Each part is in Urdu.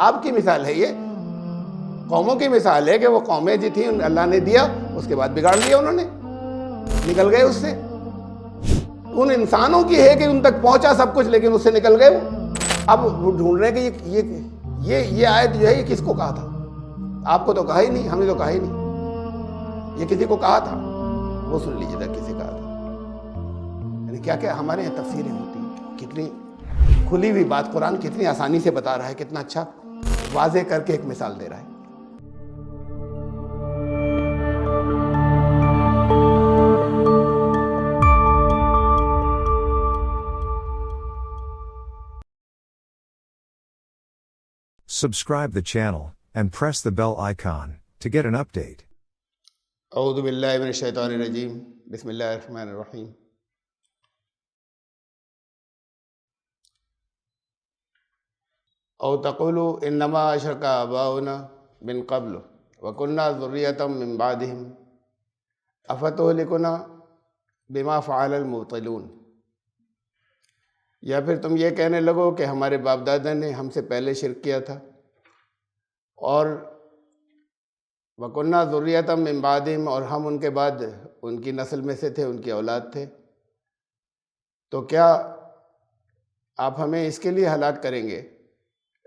آپ کی مثال ہے، یہ قوموں کی مثال ہے کہ وہ قومیں جو تھیں اللہ نے دیا، اس کے بعد بگاڑ لیا انہوں نے، نکل گئے اس سے۔ ان انسانوں کی ہے کہ ان تک پہنچا سب کچھ لیکن اس سے نکل گئے وہ۔ اب وہ ڈھونڈ رہے ہیں کہ یہ آیت جو ہے یہ کس کو کہا تھا؟ آپ کو تو کہا ہی نہیں، ہم نے تو کہا ہی نہیں، یہ کسی کو کہا تھا، وہ سن لیجیے گا کسی کہا تھا۔ یعنی کیا کیا ہمارے یہاں تفسیریں ہوتی ہیں، کتنی کھلی ہوئی بات قرآن کتنی آسانی سے بتا رہا ہے، کتنا اچھا واضح کر کے ایک مثال دے رہا ہے۔ Subscribe the channel and press the bell icon to get an update. اعوذ باللہ من الشیطان الرجیم، بسم اللہ الرحمن الرحیم۔ او تقولوا انما اشرک آباؤنا من قبل وکننا ذریۃ من بعدہم افتہلکنا بما فعل المبطلون، یا پھر تم یہ کہنے لگو کہ ہمارے باپ دادا نے ہم سے پہلے شرک کیا تھا، اور وَكُنَّا ذُرِّيَّةً مِّن بَعْدِهِمْ، اور ہم ان کے بعد ان کی نسل میں سے تھے، ان کی اولاد تھے، تو کیا آپ ہمیں اس کے لیے ہلاک کریں گے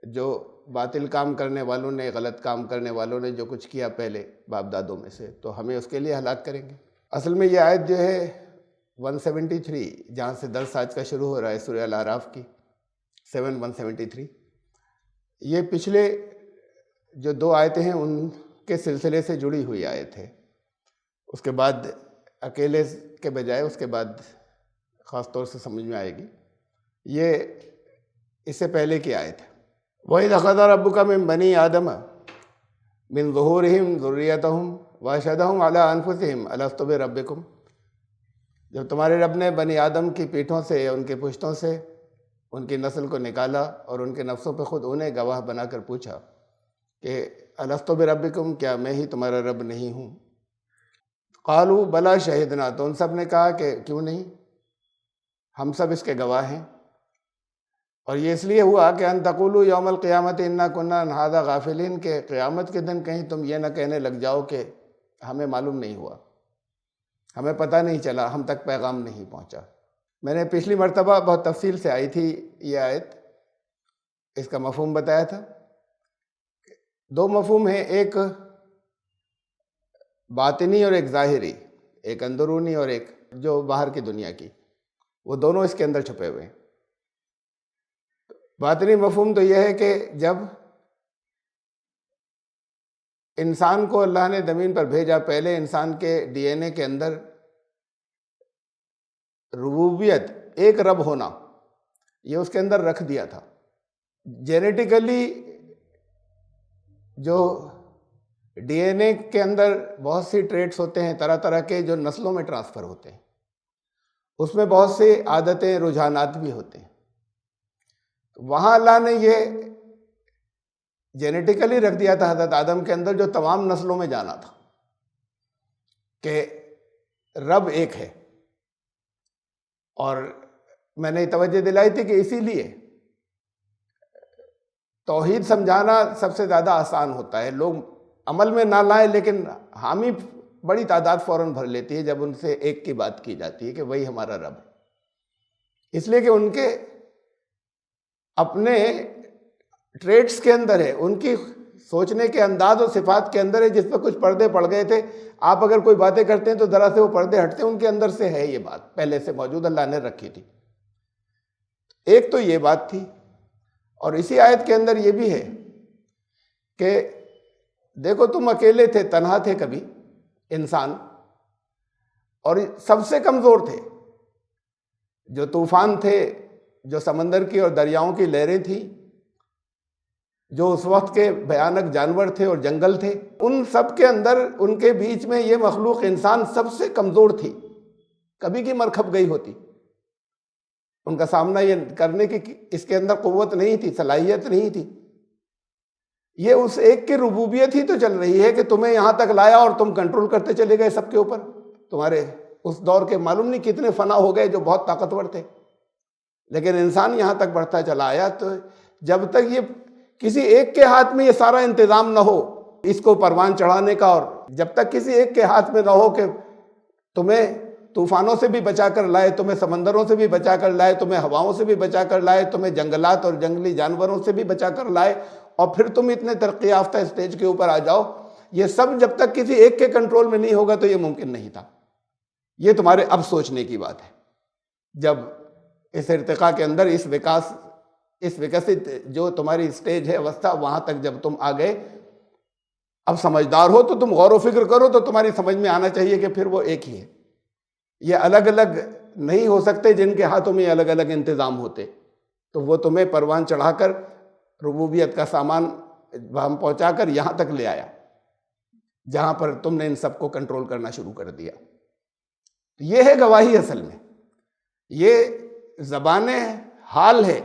جو باطل کام کرنے والوں نے، غلط کام کرنے والوں نے جو کچھ کیا پہلے باپ دادوں میں سے، تو ہمیں اس کے لیے ہلاک کریں گے؟ اصل میں یہ آیت جو ہے 173 جہاں سے درس آج کا شروع ہو رہا ہے، سورہ الاعراف کی 173، یہ پچھلے جو دو آیتیں ہیں ان کے سلسلے سے جڑی ہوئی آیت ہے۔ اس کے بعد اکیلے کے بجائے اس کے بعد خاص طور سے سمجھ میں آئے گی، یہ اس سے پہلے کی آیت ہے۔ وَإِذْ أَخَذَ رَبُّكَ مِن بَنِي آدَمَ مِن ظُهُورِهِمْ ذُرِّيَّتَهُمْ وَأَشْهَدَهُمْ عَلَىٰ أَنفُسِهِمْ أَلَسْتُ بِرَبِّكُمْ، جب تمہارے رب نے بنی آدم کی پیٹھوں سے، ان کے پشتوں سے ان کی نسل کو نکالا اور ان کے نفسوں پہ خود انہیں گواہ بنا کر پوچھا کہ الستُ بربکم، کیا میں ہی تمہارا رب نہیں ہوں؟ قالوا بلا شہدنا، تو ان سب نے کہا کہ کیوں نہیں، ہم سب اس کے گواہ ہیں۔ اور یہ اس لیے ہوا کہ ان تقولوا یوم القیامت انا کنا عن ھذا غافلین، کہ قیامت کے دن کہیں تم یہ نہ کہنے لگ جاؤ کہ ہمیں معلوم نہیں ہوا، ہمیں پتہ نہیں چلا، ہم تک پیغام نہیں پہنچا۔ میں نے پچھلی مرتبہ بہت تفصیل سے آئی تھی یہ آیت، اس کا مفہوم بتایا تھا۔ دو مفہوم ہیں، ایک باطنی اور ایک ظاہری، ایک اندرونی اور ایک جو باہر کی دنیا کی، وہ دونوں اس کے اندر چھپے ہوئے ہیں۔ باطنی مفہوم تو یہ ہے کہ جب انسان کو اللہ نے زمین پر بھیجا، پہلے انسان کے ڈی این اے کے اندر ربوبیت، ایک رب ہونا، یہ اس کے اندر رکھ دیا تھا۔ جینیٹیکلی جو ڈی این اے کے اندر بہت سی ٹریٹس ہوتے ہیں طرح طرح کے جو نسلوں میں ٹرانسفر ہوتے ہیں، اس میں بہت سی عادتیں، رجحانات بھی ہوتے ہیں۔ وہاں اللہ نے یہ جینیٹیکلی رکھ دیا تھا حضرت آدم کے اندر، جو تمام نسلوں میں جانا تھا کہ رب ایک ہے۔ اور میں نے توجہ دلائی تھی کہ اسی لیے توحید سمجھانا سب سے زیادہ آسان ہوتا ہے، لوگ عمل میں نہ لائیں لیکن حامی بڑی تعداد فوراً بھر لیتی ہے جب ان سے ایک کی بات کی جاتی ہے کہ وہی ہمارا رب ہے، اس لیے کہ ان کے اپنے ٹریٹس کے اندر ہے، ان کی سوچنے کے انداز و صفات کے اندر ہے، جس پہ کچھ پردے پڑ گئے تھے۔ آپ اگر کوئی باتیں کرتے ہیں تو ذرا سے وہ پردے ہٹتے ہیں، ان کے اندر سے ہے یہ بات پہلے سے موجود، اللہ نے رکھی تھی۔ ایک تو یہ بات تھی، اور اسی آیت کے اندر یہ بھی ہے کہ دیکھو تم اکیلے تھے، تنہا تھے کبھی انسان، اور سب سے کمزور تھے، جو طوفان تھے، جو سمندر کی اور دریاؤں کی لہریں تھیں، جو اس وقت کے بھیانک جانور تھے اور جنگل تھے، ان سب کے اندر، ان کے بیچ میں یہ مخلوق انسان سب سے کمزور تھی، کبھی کی مرکھپ گئی ہوتی، ان کا سامنا یہ کرنے کی اس کے اندر قوت نہیں تھی، صلاحیت نہیں تھی۔ یہ اس ایک کی ربوبیت ہی تو چل رہی ہے کہ تمہیں یہاں تک لایا اور تم کنٹرول کرتے چلے گئے سب کے اوپر۔ تمہارے اس دور کے معلوم نہیں کتنے فنا ہو گئے جو بہت طاقتور تھے، لیکن انسان یہاں تک بڑھتا چلا آیا۔ تو جب تک یہ کسی ایک کے ہاتھ میں یہ سارا انتظام نہ ہو اس کو پروان چڑھانے کا، اور جب تک کسی ایک کے ہاتھ میں نہ ہو کہ تمہیں طوفانوں سے بھی بچا کر لائے، تمہیں سمندروں سے بھی بچا کر لائے، تمہیں ہواؤں سے بھی بچا کر لائے، تمہیں جنگلات اور جنگلی جانوروں سے بھی بچا کر لائے، اور پھر تم اتنے ترقی یافتہ اسٹیج کے اوپر آ جاؤ، یہ سب جب تک کسی ایک کے کنٹرول میں نہیں ہوگا تو یہ ممکن نہیں تھا۔ یہ تمہارے اب سوچنے کی بات ہے۔ جب اس ارتقاء کے اندر اس وکست جو تمہاری اسٹیج ہے اوستھا، وہاں تک جب تم آ گئے، اب سمجھدار ہو تو تم غور و فکر کرو تو تمہاری سمجھ میں آنا چاہیے کہ پھر وہ ایک ہی ہے، یہ الگ الگ نہیں ہو سکتے جن کے ہاتھوں میں الگ الگ انتظام ہوتے۔ تو وہ تمہیں پروان چڑھا کر ربوبیت کا سامان ہم پہنچا کر یہاں تک لے آیا جہاں پر تم نے ان سب کو کنٹرول کرنا شروع کر دیا۔ یہ ہے گواہی، اصل میں یہ زبان حال ہے،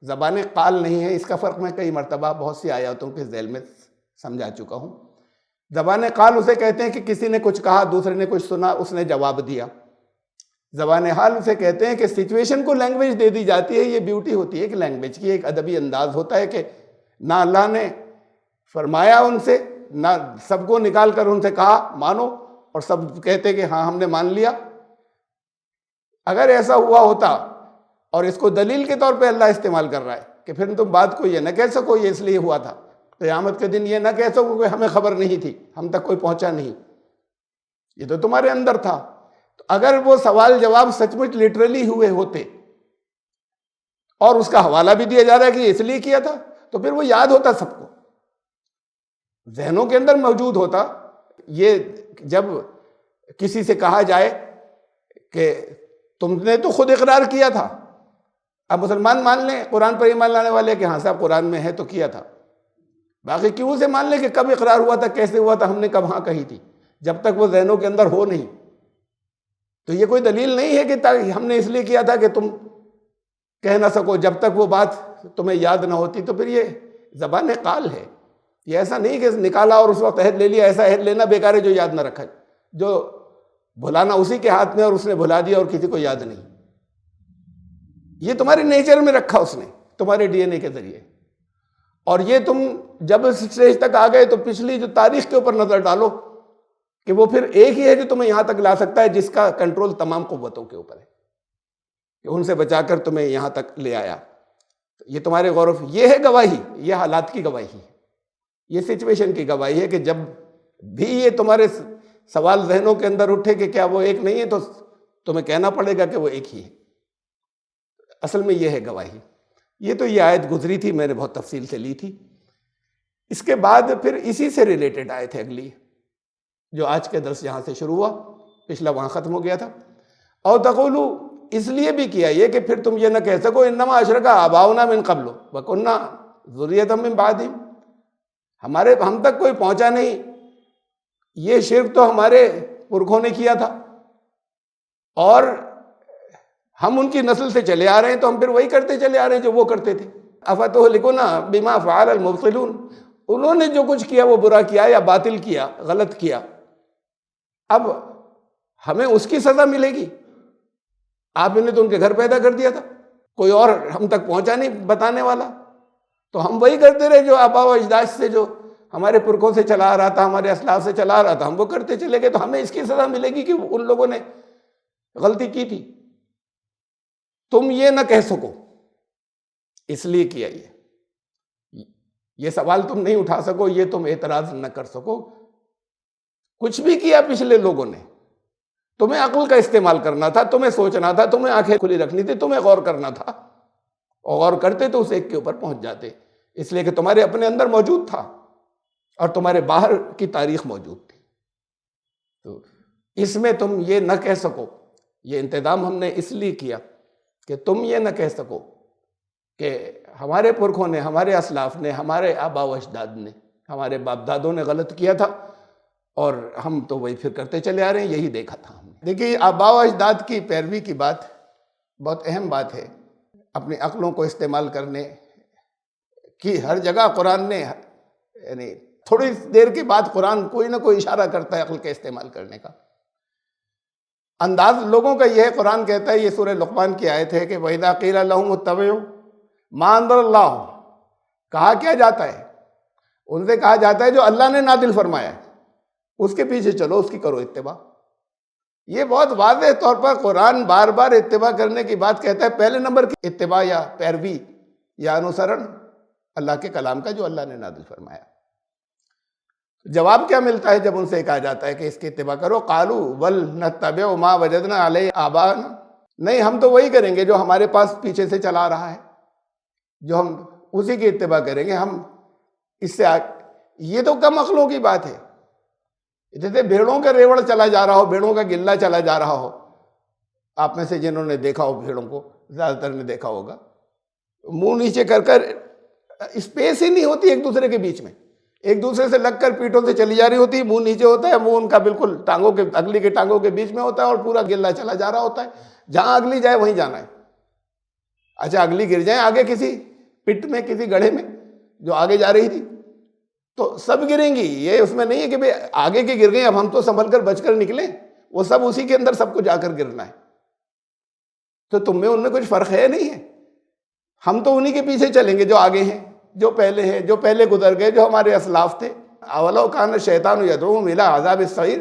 زبان قال نہیں ہے۔ اس کا فرق میں کئی مرتبہ بہت سی آیاتوں کے ذیل میں سمجھا چکا ہوں۔ زبان قال اسے کہتے ہیں کہ کسی نے کچھ کہا، دوسرے نے کچھ سنا، اس نے جواب دیا۔ زبان حال اسے کہتے ہیں کہ سچویشن کو لینگویج دے دی جاتی ہے۔ یہ بیوٹی ہوتی ہے کہ لینگویج کی ایک ادبی انداز ہوتا ہے کہ نہ اللہ نے فرمایا ان سے، نہ سب کو نکال کر ان سے کہا مانو، اور سب کہتے کہ ہاں ہم نے مان لیا۔ اگر ایسا ہوا ہوتا، اور اس کو دلیل کے طور پہ اللہ استعمال کر رہا ہے کہ پھر تم بات کو یہ نہ کہہ سکو یہ اس لیے ہوا تھا، قیامت کے دن یہ نہ کہہ سکو کہ ہمیں خبر نہیں تھی، ہم تک کوئی پہنچا نہیں، یہ تو تمہارے اندر تھا۔ تو اگر وہ سوال جواب سچ مچ لٹرلی ہوئے ہوتے اور اس کا حوالہ بھی دیا جا رہا ہے کہ یہ اس لیے کیا تھا، تو پھر وہ یاد ہوتا، سب کو ذہنوں کے اندر موجود ہوتا۔ یہ جب کسی سے کہا جائے کہ تم نے تو خود اقرار کیا تھا، اب مسلمان مان لیں، قرآن پر ایمان لانے والے کہ ہاں صاحب قرآن میں ہے تو کیا تھا، باقی کیوں سے مان لیں کہ کب اقرار ہوا تھا، کیسے ہوا تھا، ہم نے کب ہاں کہی تھی، جب تک وہ ذہنوں کے اندر ہو نہیں۔ تو یہ کوئی دلیل نہیں ہے کہ ہم نے اس لیے کیا تھا کہ تم کہہ نہ سکو، جب تک وہ بات تمہیں یاد نہ ہوتی۔ تو پھر یہ زبان قال ہے، یہ ایسا نہیں کہ نکالا اور اس وقت عہد لے لیا، ایسا عہد لینا بیکار ہے جو یاد نہ رکھا، جو بھلانا اسی کے ہاتھ میں اور اس نے بھلا دیا اور کسی کو یاد نہیں۔ یہ تمہارے نیچر میں رکھا اس نے، تمہارے ڈی این اے کے ذریعے۔ اور یہ تم جب اس اسٹیج تک آ گئے تو پچھلی جو تاریخ کے اوپر نظر ڈالو کہ وہ پھر ایک ہی ہے جو تمہیں یہاں تک لا سکتا ہے، جس کا کنٹرول تمام قوتوں کے اوپر ہے، کہ ان سے بچا کر تمہیں یہاں تک لے آیا۔ یہ تمہارے غور و فکر، یہ ہے گواہی، یہ حالات کی گواہی ہے، یہ سچویشن کی گواہی ہے کہ جب بھی یہ تمہارے سوال ذہنوں کے اندر اٹھے کہ کیا وہ ایک نہیں ہے، تو تمہیں کہنا پڑے گا کہ وہ ایک ہی ہے۔ اصل میں یہ ہے گواہی۔ یہ تو یہ آیت گزری تھی، میں نے بہت تفصیل سے لی تھی۔ اس کے بعد پھر اسی سے ریلیٹڈ آیت ہے اگلی، جو آج کے درس یہاں سے شروع ہوا، پچھلا وہاں ختم ہو گیا تھا۔ اور تقولو، اس لیے بھی کیا یہ کہ پھر تم یہ نہ کہہ سکو انما اشرک آباؤنا من قبل وکنا ذریۃ من بعدہم، ہم تک کوئی پہنچا نہیں، یہ شرک تو ہمارے پرکھوں نے کیا تھا اور ہم ان کی نسل سے چلے آ رہے ہیں، تو ہم پھر وہی کرتے چلے آ رہے ہیں جو وہ کرتے تھے۔ افتہلکنا بما فعل المبطلون، انہوں نے جو کچھ کیا وہ برا کیا یا باطل کیا، غلط کیا، اب ہمیں اس کی سزا ملے گی۔ آپ نے تو ان کے گھر پیدا کر دیا تھا، کوئی اور ہم تک پہنچا نہیں بتانے والا، تو ہم وہی کرتے رہے جو آبا و اجداد سے، جو ہمارے پرکھوں سے چلا آ رہا تھا، ہمارے اسلاف سے چلا آ رہا تھا، ہم وہ کرتے چلے گئے، تو ہمیں اس کی سزا ملے گی کہ ان لوگوں نے غلطی کی تھی۔ تم یہ نہ کہہ سکو، اس لیے کیا یہ سوال تم نہیں اٹھا سکو، یہ تم اعتراض نہ کر سکو۔ کچھ بھی کیا پچھلے لوگوں نے، تمہیں عقل کا استعمال کرنا تھا، تمہیں سوچنا تھا، تمہیں آنکھیں کھلی رکھنی تھی، تمہیں غور کرنا تھا، اور غور کرتے تو اس ایک کے اوپر پہنچ جاتے، اس لیے کہ تمہارے اپنے اندر موجود تھا اور تمہارے باہر کی تاریخ موجود تھی۔ تو اس میں تم یہ نہ کہہ سکو، یہ انتظام ہم نے اس لیے کیا کہ تم یہ نہ کہہ سکو کہ ہمارے پرکھوں نے، ہمارے اسلاف نے، ہمارے آبا و اجداد نے، ہمارے باپ دادوں نے غلط کیا تھا اور ہم تو وہی پھر کرتے چلے آ رہے ہیں، یہی دیکھا تھا ہم نے۔ دیکھیے، آبا و اجداد کی پیروی کی بات بہت اہم بات ہے، اپنی عقلوں کو استعمال کرنے کی ہر جگہ قرآن نے، یعنی تھوڑی دیر کے بعد قرآن کوئی نہ کوئی اشارہ کرتا ہے عقل کے استعمال کرنے کا۔ انداز لوگوں کا یہ ہے، قرآن کہتا ہے، یہ سورہ لقمان کی آیت ہے کہ وَإِذَا قِيلَ لَهُمُ اتَّبِعُوا مَا أَنزَلَ اللَّهُ کہا کیا جاتا ہے؟ ان سے کہا جاتا ہے جو اللہ نے نازل فرمایا ہے اس کے پیچھے چلو، اس کی کرو اتباع۔ یہ بہت واضح طور پر قرآن بار بار اتباع کرنے کی بات کہتا ہے۔ پہلے نمبر کی اتباع یا پیروی یا انوسرن اللہ کے کلام کا جو اللہ نے نازل فرمایا۔ جواب کیا ملتا ہے جب ان سے کہا جاتا ہے کہ اس کی اتباع کرو؟ قالوا بل نتبع ما وجدنا علیہ آباءنا، نہیں ہم تو وہی کریں گے جو ہمارے پاس پیچھے سے چلا رہا ہے، جو ہم اسی کی اتباع کریں گے، ہم اس سے یہ تو کم عقلوں کی بات ہے۔ جیسے بھیڑوں کا ریوڑ چلا جا رہا ہو، بھیڑوں کا گلہ چلا جا رہا ہو، آپ میں سے جنہوں نے دیکھا ہو بھیڑوں کو، زیادہ تر نے دیکھا ہوگا، منہ نیچے کر کر اسپیس ہی نہیں ہوتی ایک دوسرے کے بیچ میں، ایک دوسرے سے لگ کر پیٹوں سے چلی جا رہی ہوتی ہے، منہ نیچے ہوتا ہے، منہ ان کا بالکل ٹانگوں کے اگلی کے ٹانگوں کے بیچ میں ہوتا ہے اور پورا گلہ چلا جا رہا ہوتا ہے، جہاں اگلی جائے وہیں جانا ہے۔ اچھا اگلی گر جائیں آگے کسی پٹ میں، کسی گڑھے میں جو آگے جا رہی تھی، تو سب گریں گی، یہ اس میں نہیں ہے کہ بھئی آگے کی گر گئی اب ہم تو سنبھل کر بچ کر نکلیں، وہ سب اسی کے اندر سب کو جا کر گرنا ہے۔ تو تم میں ان میں کچھ فرق ہے نہیں ہے، ہم تو انہی کے پیچھے چلیں گے جو آگے ہیں، جو پہلے ہیں، جو پہلے گزر گئے، جو ہمارے اسلاف تھے۔ اولو کان الشیطان یدعوہم الی عذاب السعیر،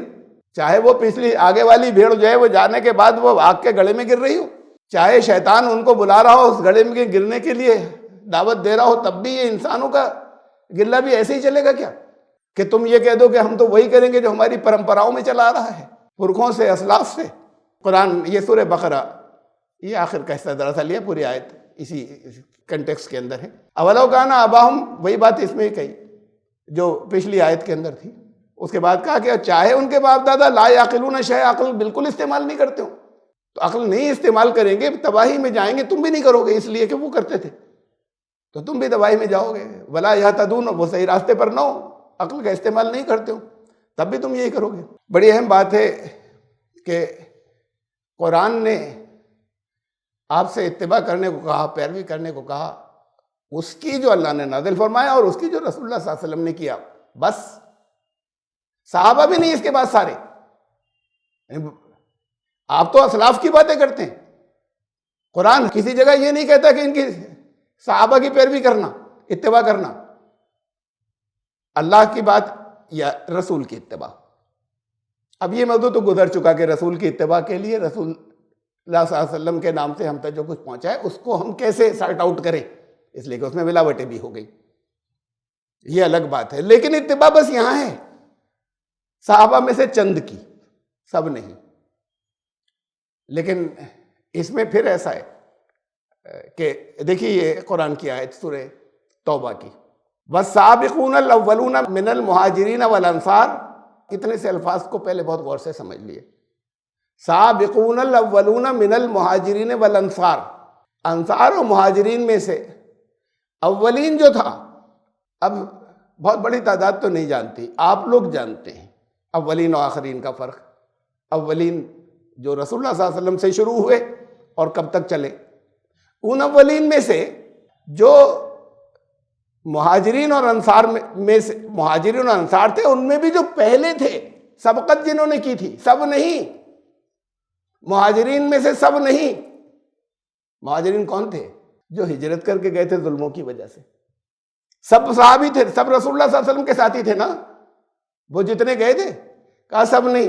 چاہے وہ پچھلی آگے والی بھیڑ جو ہے وہ جانے کے بعد وہ آگ کے گڑھے میں گر رہی ہو، چاہے شیطان ان کو بلا رہا ہو اس گڑھے میں گرنے کے لیے دعوت دے رہا ہو، تب بھی یہ انسانوں کا گلہ بھی ایسے ہی چلے گا کیا کہ تم یہ کہہ دو کہ ہم تو وہی کریں گے جو ہماری پرمپراؤں میں چلا رہا ہے، پرکھوں سے، اسلاف سے۔ قرآن یہ سورہ بقرہ یہ آخر کا حصہ دراصل یہ پوری آیت اسی کنٹیکسٹ کے اندر ہے۔ اولو کان آباہم، وہی بات اس میں کہی جو پچھلی آیت کے اندر تھی۔ اس کے بعد کہا کہ چاہے ان کے باپ دادا لا یعقلون شیئا، عقل بالکل استعمال نہیں کرتے ہو، تو عقل نہیں استعمال کریں گے تباہی میں جائیں گے، تم بھی نہیں کرو گے اس لیے کہ وہ کرتے تھے تو تم بھی تباہی میں جاؤ گے۔ ولا یہتدون، وہ صحیح راستے پر نہ ہو، عقل کا استعمال نہیں کرتے ہو، تب بھی تم یہی کرو گے۔ بڑی اہم بات ہے کہ قرآن نے آپ سے اتباع کرنے کو کہا، پیروی کرنے کو کہا، اس کی جو اللہ نے نازل فرمایا اور اس کی جو رسول اللہ صلی اللہ علیہ وسلم نے کیا، بس۔ صحابہ بھی نہیں اس کے بعد سارے، آپ تو اسلاف کی باتیں کرتے ہیں، قرآن کسی جگہ یہ نہیں کہتا کہ ان کی صحابہ کی پیروی کرنا، اتباع کرنا، اللہ کی بات یا رسول کی اتباع۔ اب یہ موضوع تو گزر چکا کہ رسول کی اتباع کے لیے رسول اللہ صلی اللہ علیہ وسلم کے نام سے ہم تک جو کچھ پہنچا ہے اس کو ہم کیسے سارٹ آؤٹ کریں، اس لیے کہ اس میں ملاوٹیں بھی ہو گئی، یہ الگ بات ہے۔ لیکن اتباع بس یہاں ہے، صحابہ میں سے چند کی، سب نہیں۔ لیکن اس میں پھر ایسا ہے کہ دیکھیے یہ قرآن کی آیت سورہ توبہ کی، وَالسَّابِقُونَ الْأَوَّلُونَ مِنَ الْمُهَاجِرِينَ وَالْأَنصَارِ، اتنے سے الفاظ کو پہلے بہت غور سے سمجھ لیے۔ سابقون الاولون من المہاجرین والانصار، انصار و مہاجرین میں سے اولین جو تھا، اب بہت بڑی تعداد تو نہیں جانتی، آپ لوگ جانتے ہیں اولین و آخرین کا فرق۔ اولین جو رسول اللہ صلی اللہ علیہ وسلم سے شروع ہوئے اور کب تک چلے، ان اولین میں سے جو مہاجرین اور انصار میں سے مہاجرین اور انصار تھے، ان میں بھی جو پہلے تھے، سبقت جنہوں نے کی تھی، سب نہیں، مہاجرین میں سے سب نہیں۔ مہاجرین کون تھے؟ جو ہجرت کر کے گئے تھے ظلموں کی وجہ سے، سب صحابی تھے، سب رسول اللہ صلی اللہ علیہ وسلم کے ساتھی تھے نا، وہ جتنے گئے تھے، کہا سب نہیں،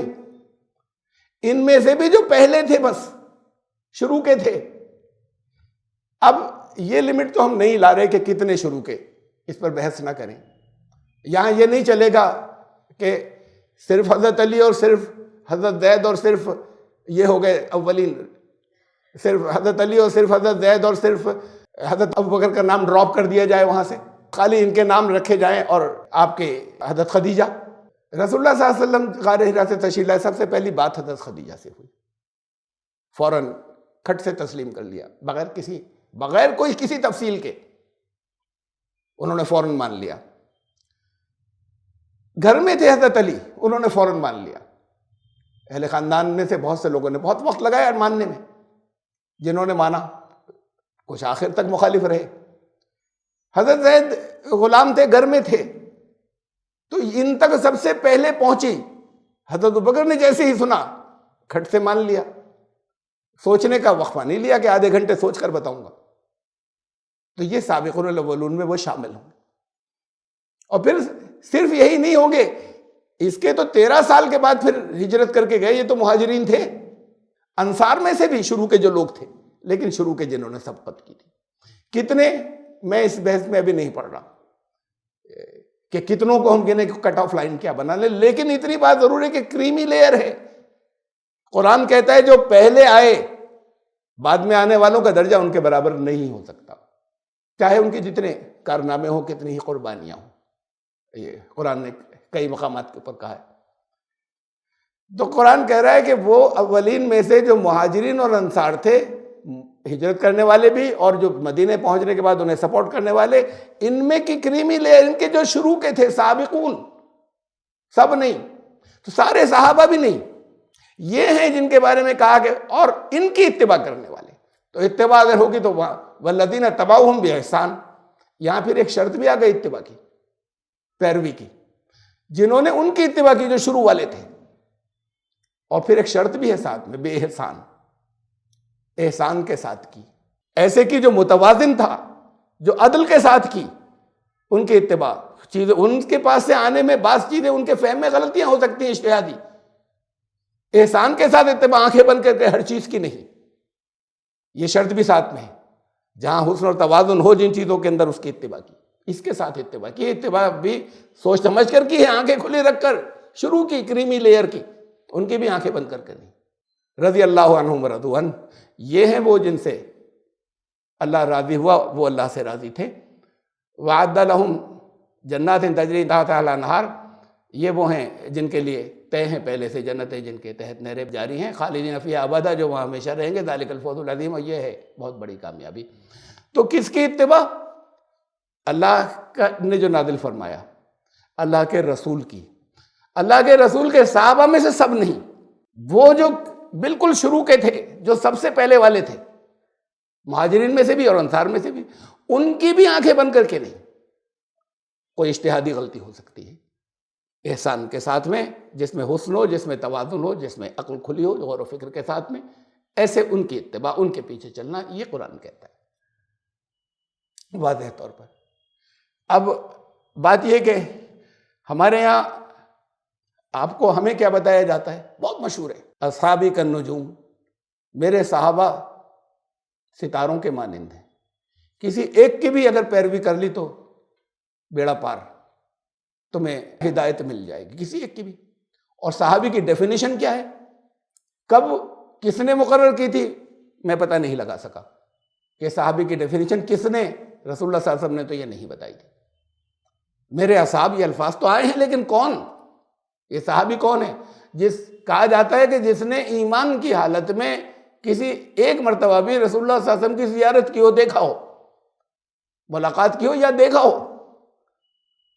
ان میں سے بھی جو پہلے تھے، بس شروع کے تھے۔ اب یہ لمٹ تو ہم نہیں لا رہے کہ کتنے شروع کے، اس پر بحث نہ کریں۔ یہاں یہ نہیں چلے گا کہ صرف حضرت علی اور صرف حضرت زید اور صرف یہ ہو گئے اولین، صرف حضرت علی اور صرف حضرت زید اور صرف حضرت ابوبکر کا نام ڈراپ کر دیا جائے وہاں سے، خالی ان کے نام رکھے جائیں، اور آپ کے حضرت خدیجہ، رسول اللہ صلی اللہ علیہ وسلم غار حرا سے تشریف لائے، سب سے پہلی بات حضرت خدیجہ سے ہوئی، فوراً کھٹ سے تسلیم کر لیا، بغیر کوئی کسی تفصیل کے انہوں نے فوراً مان لیا۔ گھر میں تھے حضرت علی، انہوں نے فوراً مان لیا۔ اہل خاندان میں سے بہت سے لوگوں نے بہت وقت لگایا ماننے میں، جنہوں نے مانا کچھ آخر تک مخالف رہے۔ حضرت زید غلام تھے، گھر میں تھے، تو ان تک سب سے پہلے پہنچی، حضرت ابوبکر نے جیسے ہی سنا کھٹ سے مان لیا، سوچنے کا وقفہ نہیں لیا کہ آدھے گھنٹے سوچ کر بتاؤں گا۔ تو یہ سابقون الاولون میں وہ شامل ہوں۔ اور پھر صرف یہی نہیں ہوں گے، اس کے تو 13 سال کے بعد پھر ہجرت کر کے گئے، یہ تو مہاجرین تھے، انصار میں سے بھی شروع کے جو لوگ تھے، لیکن شروع کے جنہوں نے سبقت کی تھی کتنے، میں اس بحث میں ابھی نہیں پڑھ رہا کہ کتنوں کو ہم کہنے کٹ آف لائن کیا بنا لیں، لیکن اتنی بات ضرور ہے کہ کریمی لیئر ہے۔ قرآن کہتا ہے جو پہلے آئے بعد میں آنے والوں کا درجہ ان کے برابر نہیں ہو سکتا، چاہے ان کے جتنے کارنامے ہوں، کتنی ہی قربانیاں ہوں، یہ قرآن نے کئی مقامات کے اوپر کہا ہے۔ تو قرآن کہہ رہا ہے کہ وہ اولین میں سے جو مہاجرین اور انصار تھے، ہجرت کرنے والے بھی اور جو مدینے پہنچنے کے بعد انہیں سپورٹ کرنے والے، ان میں کی کریمی لیئر، ان کے جو شروع کے تھے سابقون، سب نہیں تو سارے صحابہ بھی نہیں، یہ ہیں جن کے بارے میں کہا کہ اور ان کی اتباع کرنے والے۔ تو اتباع اگر ہوگی تو والذین اتبعوہم بإحسان، یہاں پھر ایک شرط بھی آ گئی اتباع کی، پیروی کی، جنہوں نے ان کی اتباع کی جو شروع والے تھے، اور پھر ایک شرط بھی ہے ساتھ میں، بے احسان، احسان کے ساتھ کی، ایسے کی جو متوازن تھا، جو عدل کے ساتھ کی، ان کی اتباع، چیزیں ان کے پاس سے آنے میں بعض چیزیں ان کے فہم میں غلطیاں ہو سکتی ہیں اجتہادی، احسان کے ساتھ اتباع، آنکھیں بند کر کے ہر چیز کی نہیں، یہ شرط بھی ساتھ میں ہے، جہاں حسن اور توازن ہو جن چیزوں کے اندر، اس کی اتباع کی، اس کے ساتھ اتباع کی، اتباع بھی سوچ سمجھ کر کی ہے، آنکھیں کھلی رکھ کر شروع کی، کریمی لیئر کی، ان کی بھی آنکھیں بند کر کے نہیں۔ رضی اللہ عنہم ورضوا عنہ، یہ ہیں وہ جن سے اللہ راضی ہوا، وہ اللہ سے راضی تھے۔ وعد لہم جنات تجری تحتہا الانہار، یہ وہ ہیں جن کے لیے طے ہیں پہلے سے جنتیں جن کے تحت نہریں جاری ہیں، خالدین فیہا ابدا، جو وہاں ہمیشہ رہیں گے، ذالک الفوز العظیم، اور یہ ہے بہت بڑی کامیابی۔ تو کس کی اتباع؟ اللہ نے جو نازل فرمایا، اللہ کے رسول کی، اللہ کے رسول کے صحابہ میں سے سب نہیں، وہ جو بالکل شروع کے تھے، جو سب سے پہلے والے تھے، مہاجرین میں سے بھی اور انصار میں سے بھی، ان کی بھی آنکھیں بند کر کے نہیں، کوئی اجتہادی غلطی ہو سکتی ہے، احسان کے ساتھ میں، جس میں حسن ہو، جس میں توازن ہو، جس میں عقل کھلی ہو، غور و فکر کے ساتھ میں، ایسے ان کی اتباع، ان کے پیچھے چلنا، یہ قرآن کہتا ہے واضح طور پر۔ اب بات یہ کہ ہمارے یہاں آپ کو ہمیں کیا بتایا جاتا ہے، بہت مشہور ہے، اصحابی کالنجوم، میرے صحابہ ستاروں کے مانند ہیں، کسی ایک کی بھی اگر پیروی کر لی تو بیڑا پار، تمہیں ہدایت مل جائے گی، کسی ایک کی بھی۔ اور صحابی کی ڈیفینیشن کیا ہے، کب کس نے مقرر کی تھی، میں پتہ نہیں لگا سکا کہ صحابی کی ڈیفینیشن کس نے، رسول اللہ صلی اللہ علیہ وسلم نے تو یہ نہیں بتائی تھی۔ میرے اصحاب، یہ الفاظ تو آئے ہیں، لیکن کون، یہ صحابی کون ہے؟ جس کہا جاتا ہے کہ جس نے ایمان کی حالت میں کسی ایک مرتبہ بھی رسول اللہ صلی اللہ علیہ وسلم کی زیارت کی ہو، دیکھا ہو، ملاقات کی ہو یا دیکھا ہو،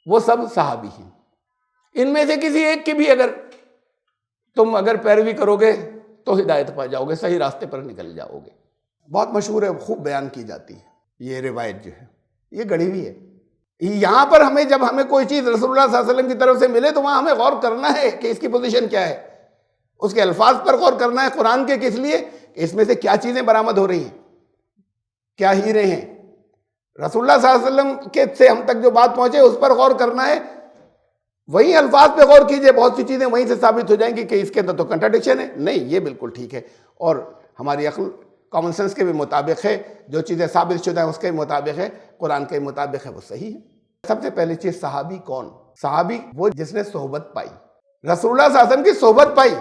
وہ سب صحابی ہیں۔ ان میں سے کسی ایک کی بھی اگر تم پیروی کرو گے تو ہدایت پا جاؤ گے، صحیح راستے پر نکل جاؤ گے۔ بہت مشہور ہے، خوب بیان کی جاتی ہے یہ روایت، جو ہے یہ گڑھی ہوئی ہے۔ یہاں پر جب ہمیں کوئی چیز رسول اللہ صلی اللہ علیہ وسلم کی طرف سے ملے تو وہاں ہمیں غور کرنا ہے کہ اس کی پوزیشن کیا ہے، اس کے الفاظ پر غور کرنا ہے، قرآن کے کس لیے، اس میں سے کیا چیزیں برآمد ہو رہی ہیں، کیا ہیرے ہیں، رسول اللہ صلی اللہ علیہ وسلم کے سے ہم تک جو بات پہنچے اس پر غور کرنا ہے، وہی الفاظ پہ غور کیجئے، بہت سی چیزیں وہیں سے ثابت ہو جائیں گی کہ اس کے اندر تو کنٹراڈکشن ہے، نہیں یہ بالکل ٹھیک ہے، اور ہماری عقل کامن سینس کے بھی مطابق ہے، جو چیزیں ثابت شدہ ہیں اس کے مطابق ہے، قرآن کے مطابق ہے، وہ صحیح ہے۔ سب سے پہلی چیز، صحابی کون؟ صحابی وہ جس نے صحبت پائی، رسول اللہ صلی اللہ علیہ وسلم کی صحبت پائی،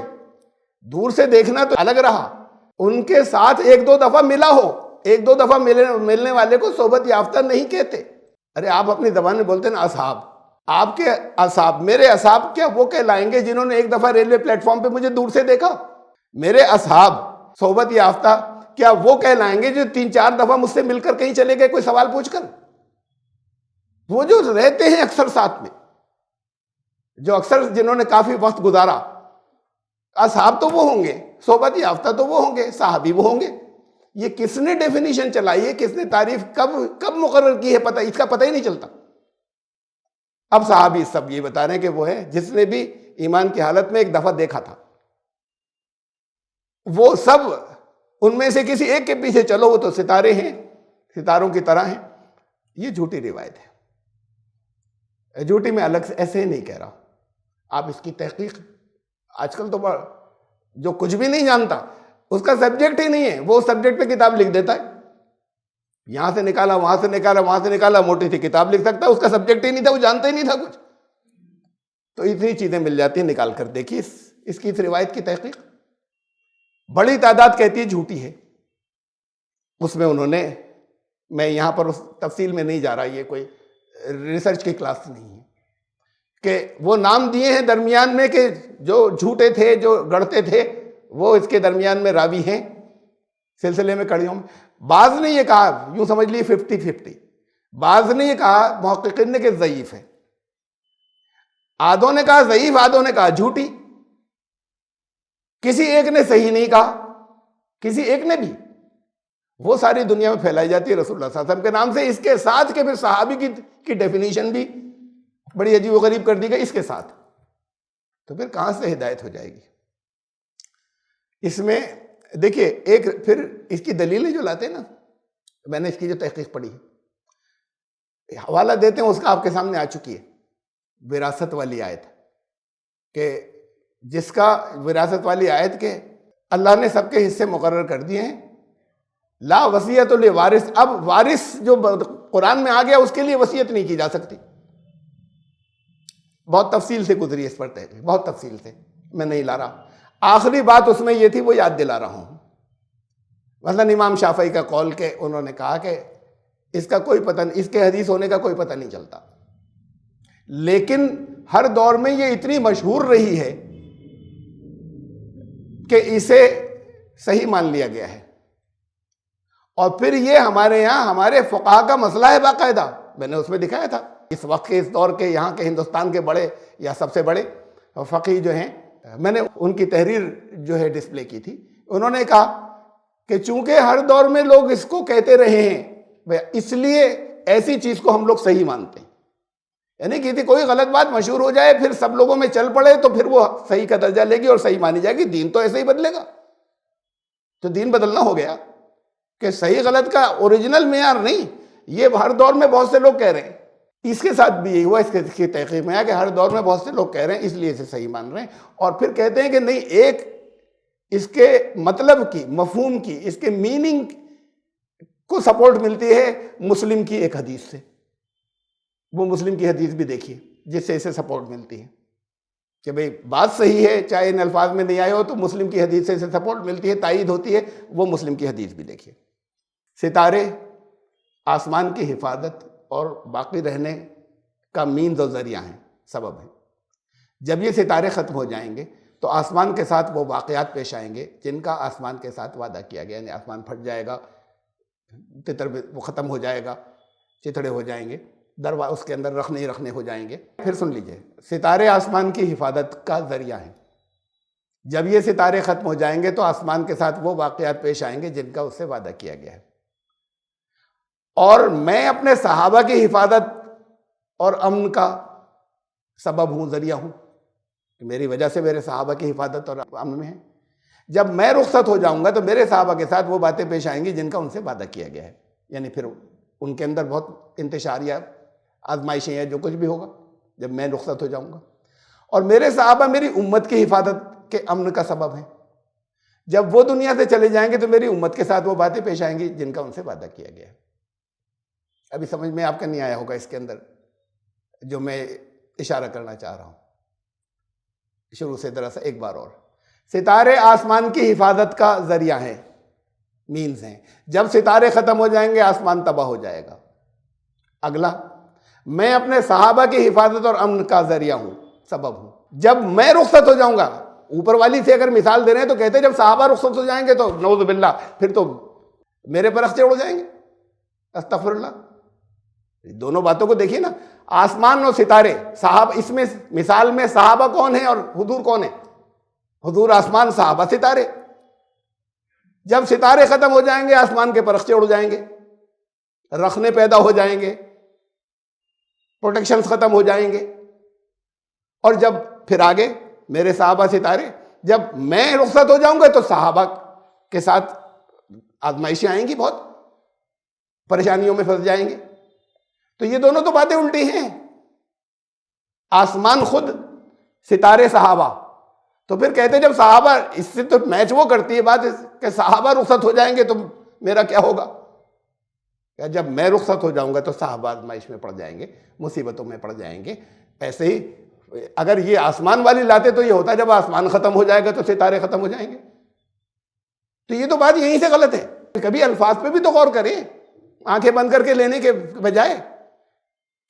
دور سے دیکھنا تو الگ رہا، ان کے ساتھ ایک دو دفعہ ملا ہو، ایک دو دفعہ ملنے والے کو صحبت یافتہ نہیں کہتے۔ ارے آپ اپنی زبان میں بولتے ہیں نا اصحاب، آپ کے اصحاب، میرے اصحاب کیا وہ کہلائیں گے جنہوں نے ایک دفعہ ریلوے پلیٹ فارم پہ مجھے دور سے دیکھا؟ میرے اصحاب صحبت یافتہ کیا وہ کہلائیں گے جو 3-4 دفعہ مجھ سے مل کر کہیں چلے گئے کوئی سوال پوچھ کر؟ وہ جو رہتے ہیں اکثر ساتھ میں، جو اکثر جنہوں نے کافی وقت گزارا، اصحاب تو وہ ہوں گے، صحبت یافتہ تو وہ ہوں گے، صحابی وہ ہوں گے۔ یہ کس نے ڈیفینیشن چلائی ہے، کس نے تعریف کب مقرر کی ہے، پتہ اس کا پتہ ہی نہیں چلتا۔ اب صحابی سب یہ بتا رہے ہیں کہ وہ ہے جس نے بھی ایمان کی حالت میں ایک دفعہ دیکھا تھا، وہ سب ان میں سے کسی ایک کے پیچھے چلو، وہ تو ستارے ہیں، ستاروں کی طرح ہیں۔ یہ جھوٹی روایت ہے، جھوٹی میں الگ سے ایسے ہی نہیں کہہ رہا. آپ اس کی تحقیق، آج کل تو جو کچھ بھی نہیں جانتا اس کا سبجیکٹ ہی نہیں ہے، وہ سبجیکٹ پہ کتاب لکھ دیتا ہے. یہاں سے نکالا، وہاں سے نکالا، وہاں سے نکالا، موٹی سی کتاب لکھ سکتا ہے. اس کا سبجیکٹ ہی نہیں تھا، وہ جانتا ہی نہیں تھا کچھ. تو اتنی چیزیں مل جاتی ہیں، نکال کر دیکھیے اس کی اس روایت کی تحقیق. بڑی تعداد کہتی ہے جھوٹی ہے. اس میں انہوں نے، میں یہاں پر اس تفصیل میں نہیں جا رہا، یہ کوئی ریسرچ کی کلاس نہیں ہے، کہ وہ نام دیے ہیں درمیان میں کہ جو جھوٹے تھے، جو گڑھتے تھے، وہ اس کے درمیان میں راوی ہیں سلسلے میں کڑیوں میں. بعض نے یہ کہا، یوں سمجھ لیے 50-50. بعض نے یہ کہا محققین نے کہ ضعیف ہے. آدھوں نے کہا ضعیف، آدھوں نے کہا جھوٹی. کسی ایک نے صحیح نہیں کہا، کسی ایک نے بھی. وہ ساری دنیا میں پھیلائی جاتی ہے رسول اللہ صلی اللہ علیہ وسلم کے نام سے. اس کے ساتھ کہ پھر صحابی کی ڈیفینیشن بھی بڑی عجیب و غریب کر دی گئی اس کے ساتھ. تو پھر کہاں سے ہدایت ہو جائے گی؟ اس میں دیکھیے ایک پھر اس کی دلیلیں جو لاتے ہیں نا، میں نے اس کی جو تحقیق پڑھی، حوالہ دیتے ہیں، اس کا آپ کے سامنے آ چکی ہے، وراثت والی آیت، کہ جس کا وراثت والی آیت کے اللہ نے سب کے حصے مقرر کر دیے ہیں. لا وصیت لوارث، اب وارث جو قرآن میں آ گیا اس کے لیے وصیت نہیں کی جا سکتی. بہت تفصیل سے گزری اس پر تحقیق، بہت تفصیل سے، میں نہیں لا رہا. آخری بات اس میں یہ تھی، وہ یاد دلا رہا ہوں. مثلا امام شافعی کا قول کہ انہوں نے کہا کہ اس کا کوئی پتہ نہیں، اس کے حدیث ہونے کا کوئی پتہ نہیں چلتا. لیکن ہر دور میں یہ اتنی مشہور رہی ہے کہ اسے صحیح مان لیا گیا ہے. اور پھر یہ ہمارے یہاں ہمارے فقہا کا مسئلہ ہے باقاعدہ. میں نے اس میں دکھایا تھا اس وقت کے، اس دور کے، یہاں کے ہندوستان کے بڑے یا سب سے بڑے فقیہ جو ہیں، میں نے ان کی تحریر جو ہے ڈسپلے کی تھی. انہوں نے کہا کہ چونکہ ہر دور میں لوگ اس کو کہتے رہے ہیں، اس لیے ایسی چیز کو ہم لوگ صحیح مانتے ہیں. یعنی کہ کوئی غلط بات مشہور ہو جائے، پھر سب لوگوں میں چل پڑے، تو پھر وہ صحیح کا درجہ لے گی اور صحیح مانی جائے گی. دین تو ایسے ہی بدلے گا. تو دین بدلنا ہو گیا کہ صحیح غلط کا اوریجنل معیار نہیں. یہ ہر دور میں بہت سے لوگ کہہ رہے ہیں. اس کے ساتھ بھی یہی ہوا، اس کی تحقیق میں آیا کہ ہر دور میں بہت سے لوگ کہہ رہے ہیں، اس لیے اسے صحیح مان رہے ہیں. اور پھر کہتے ہیں کہ نہیں، ایک اس کے مطلب کی، مفہوم کی، اس کے میننگ کو سپورٹ ملتی ہے مسلم کی ایک حدیث سے. وہ مسلم کی حدیث بھی دیکھیے جس سے اسے سپورٹ ملتی ہے کہ بھئی بات صحیح ہے، چاہے ان الفاظ میں نہیں آئے ہو، تو مسلم کی حدیث سے اسے سپورٹ ملتی ہے، تائید ہوتی ہے. وہ مسلم کی حدیث بھی دیکھیے. ستارے آسمان کی حفاظت اور باقی رہنے کا مینز اور ذریعہ ہیں، سبب ہیں. جب یہ ستارے ختم ہو جائیں گے تو آسمان کے ساتھ وہ واقعات پیش آئیں گے جن کا آسمان کے ساتھ وعدہ کیا گیا. یعنی آسمان پھٹ جائے گا، تتر وہ ختم ہو جائے گا، چتڑے ہو جائیں گے، اس کے اندر رکھنے ہو جائیں گے. پھر سن لیجئے، ستارے آسمان کی حفاظت کا ذریعہ ہیں. جب یہ ستارے ختم ہو جائیں گے تو آسمان کے ساتھ وہ واقعات پیش آئیں گے جن کا اس سے وعدہ کیا گیا ہے. اور میں اپنے صحابہ کی حفاظت اور امن کا سبب ہوں، ذریعہ ہوں. میری وجہ سے میرے صحابہ کی حفاظت اور امن میں ہے. جب میں رخصت ہو جاؤں گا تو میرے صحابہ کے ساتھ وہ باتیں پیش آئیں گی جن کا ان سے وعدہ کیا گیا ہے. یعنی پھر ان کے اندر بہت انتشار یا آزمائشیں یا جو کچھ بھی ہوگا جب میں رخصت ہو جاؤں گا. اور میرے صحابہ میری امت کی حفاظت کے امن کا سبب ہیں. جب وہ دنیا سے چلے جائیں گے تو میری امت کے ساتھ وہ باتیں پیش آئیں گی جن کا ان سے وعدہ کیا گیا ہے. ابھی سمجھ میں آپ کا نہیں آیا ہوگا اس کے اندر جو میں اشارہ کرنا چاہ رہا ہوں. شروع سے دراصل ایک بار اور، ستارے آسمان کی حفاظت کا ذریعہ ہیں، مینز ہیں. جب ستارے ختم ہو جائیں گے آسمان تباہ ہو جائے گا. اگلا، میں اپنے صحابہ کی حفاظت اور امن کا ذریعہ ہوں، سبب ہوں. جب میں رخصت ہو جاؤں گا، اوپر والی سے اگر مثال دے رہے ہیں تو کہتے ہیں جب صحابہ رخصت ہو جائیں گے تو نعوذ باللہ پھر تو میرے پر اخچے اڑ جائیں گے. استغفر اللہ. دونوں باتوں کو دیکھیے نا، آسمان اور ستارے. صحابہ، اس میں مثال میں صحابہ کون ہیں اور حضور کون ہیں؟ حضور آسمان، صحابہ ستارے. جب ستارے ختم ہو جائیں گے آسمان کے پرخچے اڑ جائیں گے، رخنے پیدا ہو جائیں گے، پروٹیکشنز ختم ہو جائیں گے. اور جب پھر آگے میرے صحابہ ستارے، جب میں رخصت ہو جاؤں گا تو صحابہ کے ساتھ آزمائشیں آئیں گی، بہت پریشانیوں میں پھنس جائیں گے. تو یہ دونوں تو باتیں الٹی ہیں. آسمان خود، ستارے صحابہ. تو پھر کہتے ہیں جب صحابہ، اس سے تو میچ وہ کرتی ہے بات کہ صحابہ رخصت ہو جائیں گے تو میرا کیا ہوگا؟ کہ جب میں رخصت ہو جاؤں گا تو صحابہ آزمائش میں پڑ جائیں گے، مصیبتوں میں پڑ جائیں گے. ایسے ہی اگر یہ آسمان والی لاتے تو یہ ہوتا ہے جب آسمان ختم ہو جائے گا تو ستارے ختم ہو جائیں گے. تو یہ تو بات یہیں سے غلط ہے. کبھی الفاظ پہ بھی تو غور کریں، آنکھیں بند کر کے لینے کے بجائے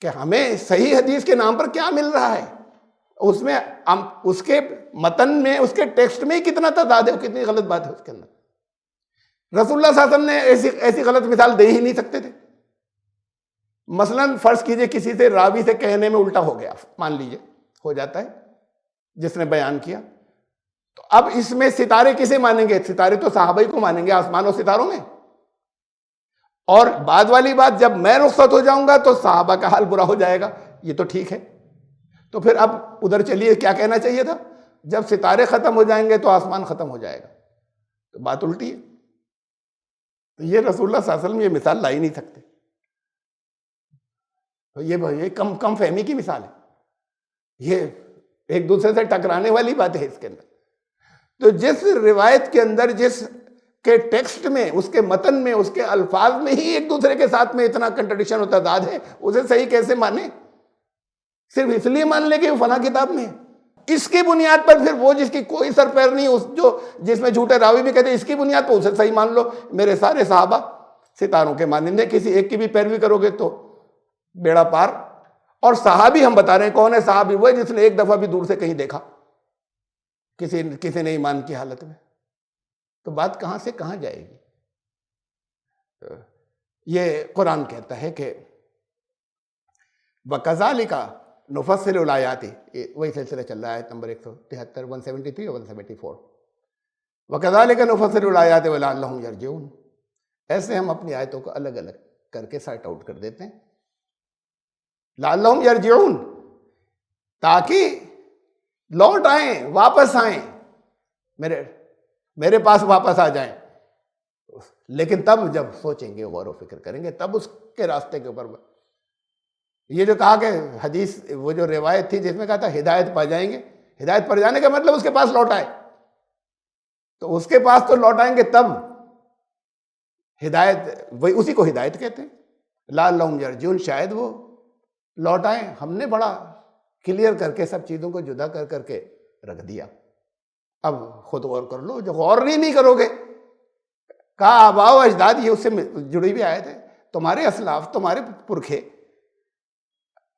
کہ ہمیں صحیح حدیث کے نام پر کیا مل رہا ہے، اس میں اس کے متن میں، اس کے ٹیکسٹ میں کتنا تضاد ہے، کتنی غلط بات ہے اس کے اندر. رسول اللہ صلی اللہ علیہ وسلم نے ایسی غلط مثال دے ہی نہیں سکتے تھے. مثلا فرض کیجئے کسی سے راوی سے کہنے میں الٹا ہو گیا، مان لیجئے ہو جاتا ہے جس نے بیان کیا، تو اب اس میں ستارے کسے مانیں گے؟ ستارے تو صحابہ ہی کو مانیں گے، آسمان و ستاروں میں. اور بعد والی بات، جب میں رخصت ہو جاؤں گا تو صحابہ کا حال برا ہو جائے گا، یہ تو ٹھیک ہے. تو پھر اب ادھر چلیے، کیا کہنا چاہیے تھا؟ جب ستارے ختم ہو جائیں گے تو آسمان ختم ہو جائے گا. تو بات الٹی ہے. تو یہ رسول اللہ صلی اللہ علیہ وسلم یہ مثال لا ہی نہیں سکتے. تو یہ کم فہمی کی مثال ہے، یہ ایک دوسرے سے ٹکرانے والی بات ہے اس کے اندر. تو جس روایت کے اندر، جس کے ٹیکسٹ میں، اس کے متن میں، اس کے الفاظ میں ہی ایک دوسرے کے ساتھ میں اتنا کنٹرڈکشن ہوتا تضاد ہے، اسے صحیح کیسے مانیں؟ صرف اس لیے مان لیں کہ وہ فلاں کتاب میں ہے. اس کی بنیاد پر پھر وہ جس کی کوئی سر پیر نہیں، جس میں جھوٹے راوی بھی کہتے ہیں، اس کی بنیاد پر اسے صحیح مان لو. میرے سارے صحابہ ستاروں کے مانندے، کسی ایک کی بھی پیروی کرو گے تو بیڑا پار. اور صحابی ہم بتا رہے ہیں کون ہے؟ صحابی وہ ہے جس نے ایک دفعہ بھی دور سے کہیں دیکھا کسی نے ایمان کی حالت میں. تو بات کہاں سے کہاں جائے گی؟ یہ قرآن کہتا ہے کہ وَكَذَلِكَ نُفَصِّلُ الْآيَاتِ، وہی سلسلہ چل رہا ہے، نمبر 173، 173 اور 174. وَكَذَلِكَ نُفَصِّلُ الْآيَاتِ وَلَعَلَّهُمْ يَرْجِعُونَ. ایسے ہم اپنی آیتوں کو الگ الگ کر کے سارٹ آؤٹ کر دیتے ہیں. لعلہم یرجعون، تاکہ لوٹ آئیں، واپس آئیں، میرے پاس واپس آ جائیں. لیکن تب جب سوچیں گے، غور و فکر کریں گے، تب اس کے راستے کے اوپر. یہ جو کہا کہ حدیث، وہ جو روایت تھی جس میں کہا تھا ہدایت پا جائیں گے، ہدایت پا جانے کا مطلب اس کے پاس لوٹ آئے. تو اس کے پاس تو لوٹ آئیں گے تب ہدایت، وہی اسی کو ہدایت کہتے ہیں. لعلہم یرجعون، شاید وہ لوٹ آئیں. ہم نے بڑا کلیئر کر کے سب چیزوں کو جدا کر کر کے رکھ دیا. اب خود غور کر لو. جو غور نہیں کرو گے، کہا آباء و اجداد، یہ اس سے جڑی بھی آیت ہے. تمہارے اسلاف، تمہارے پرکھے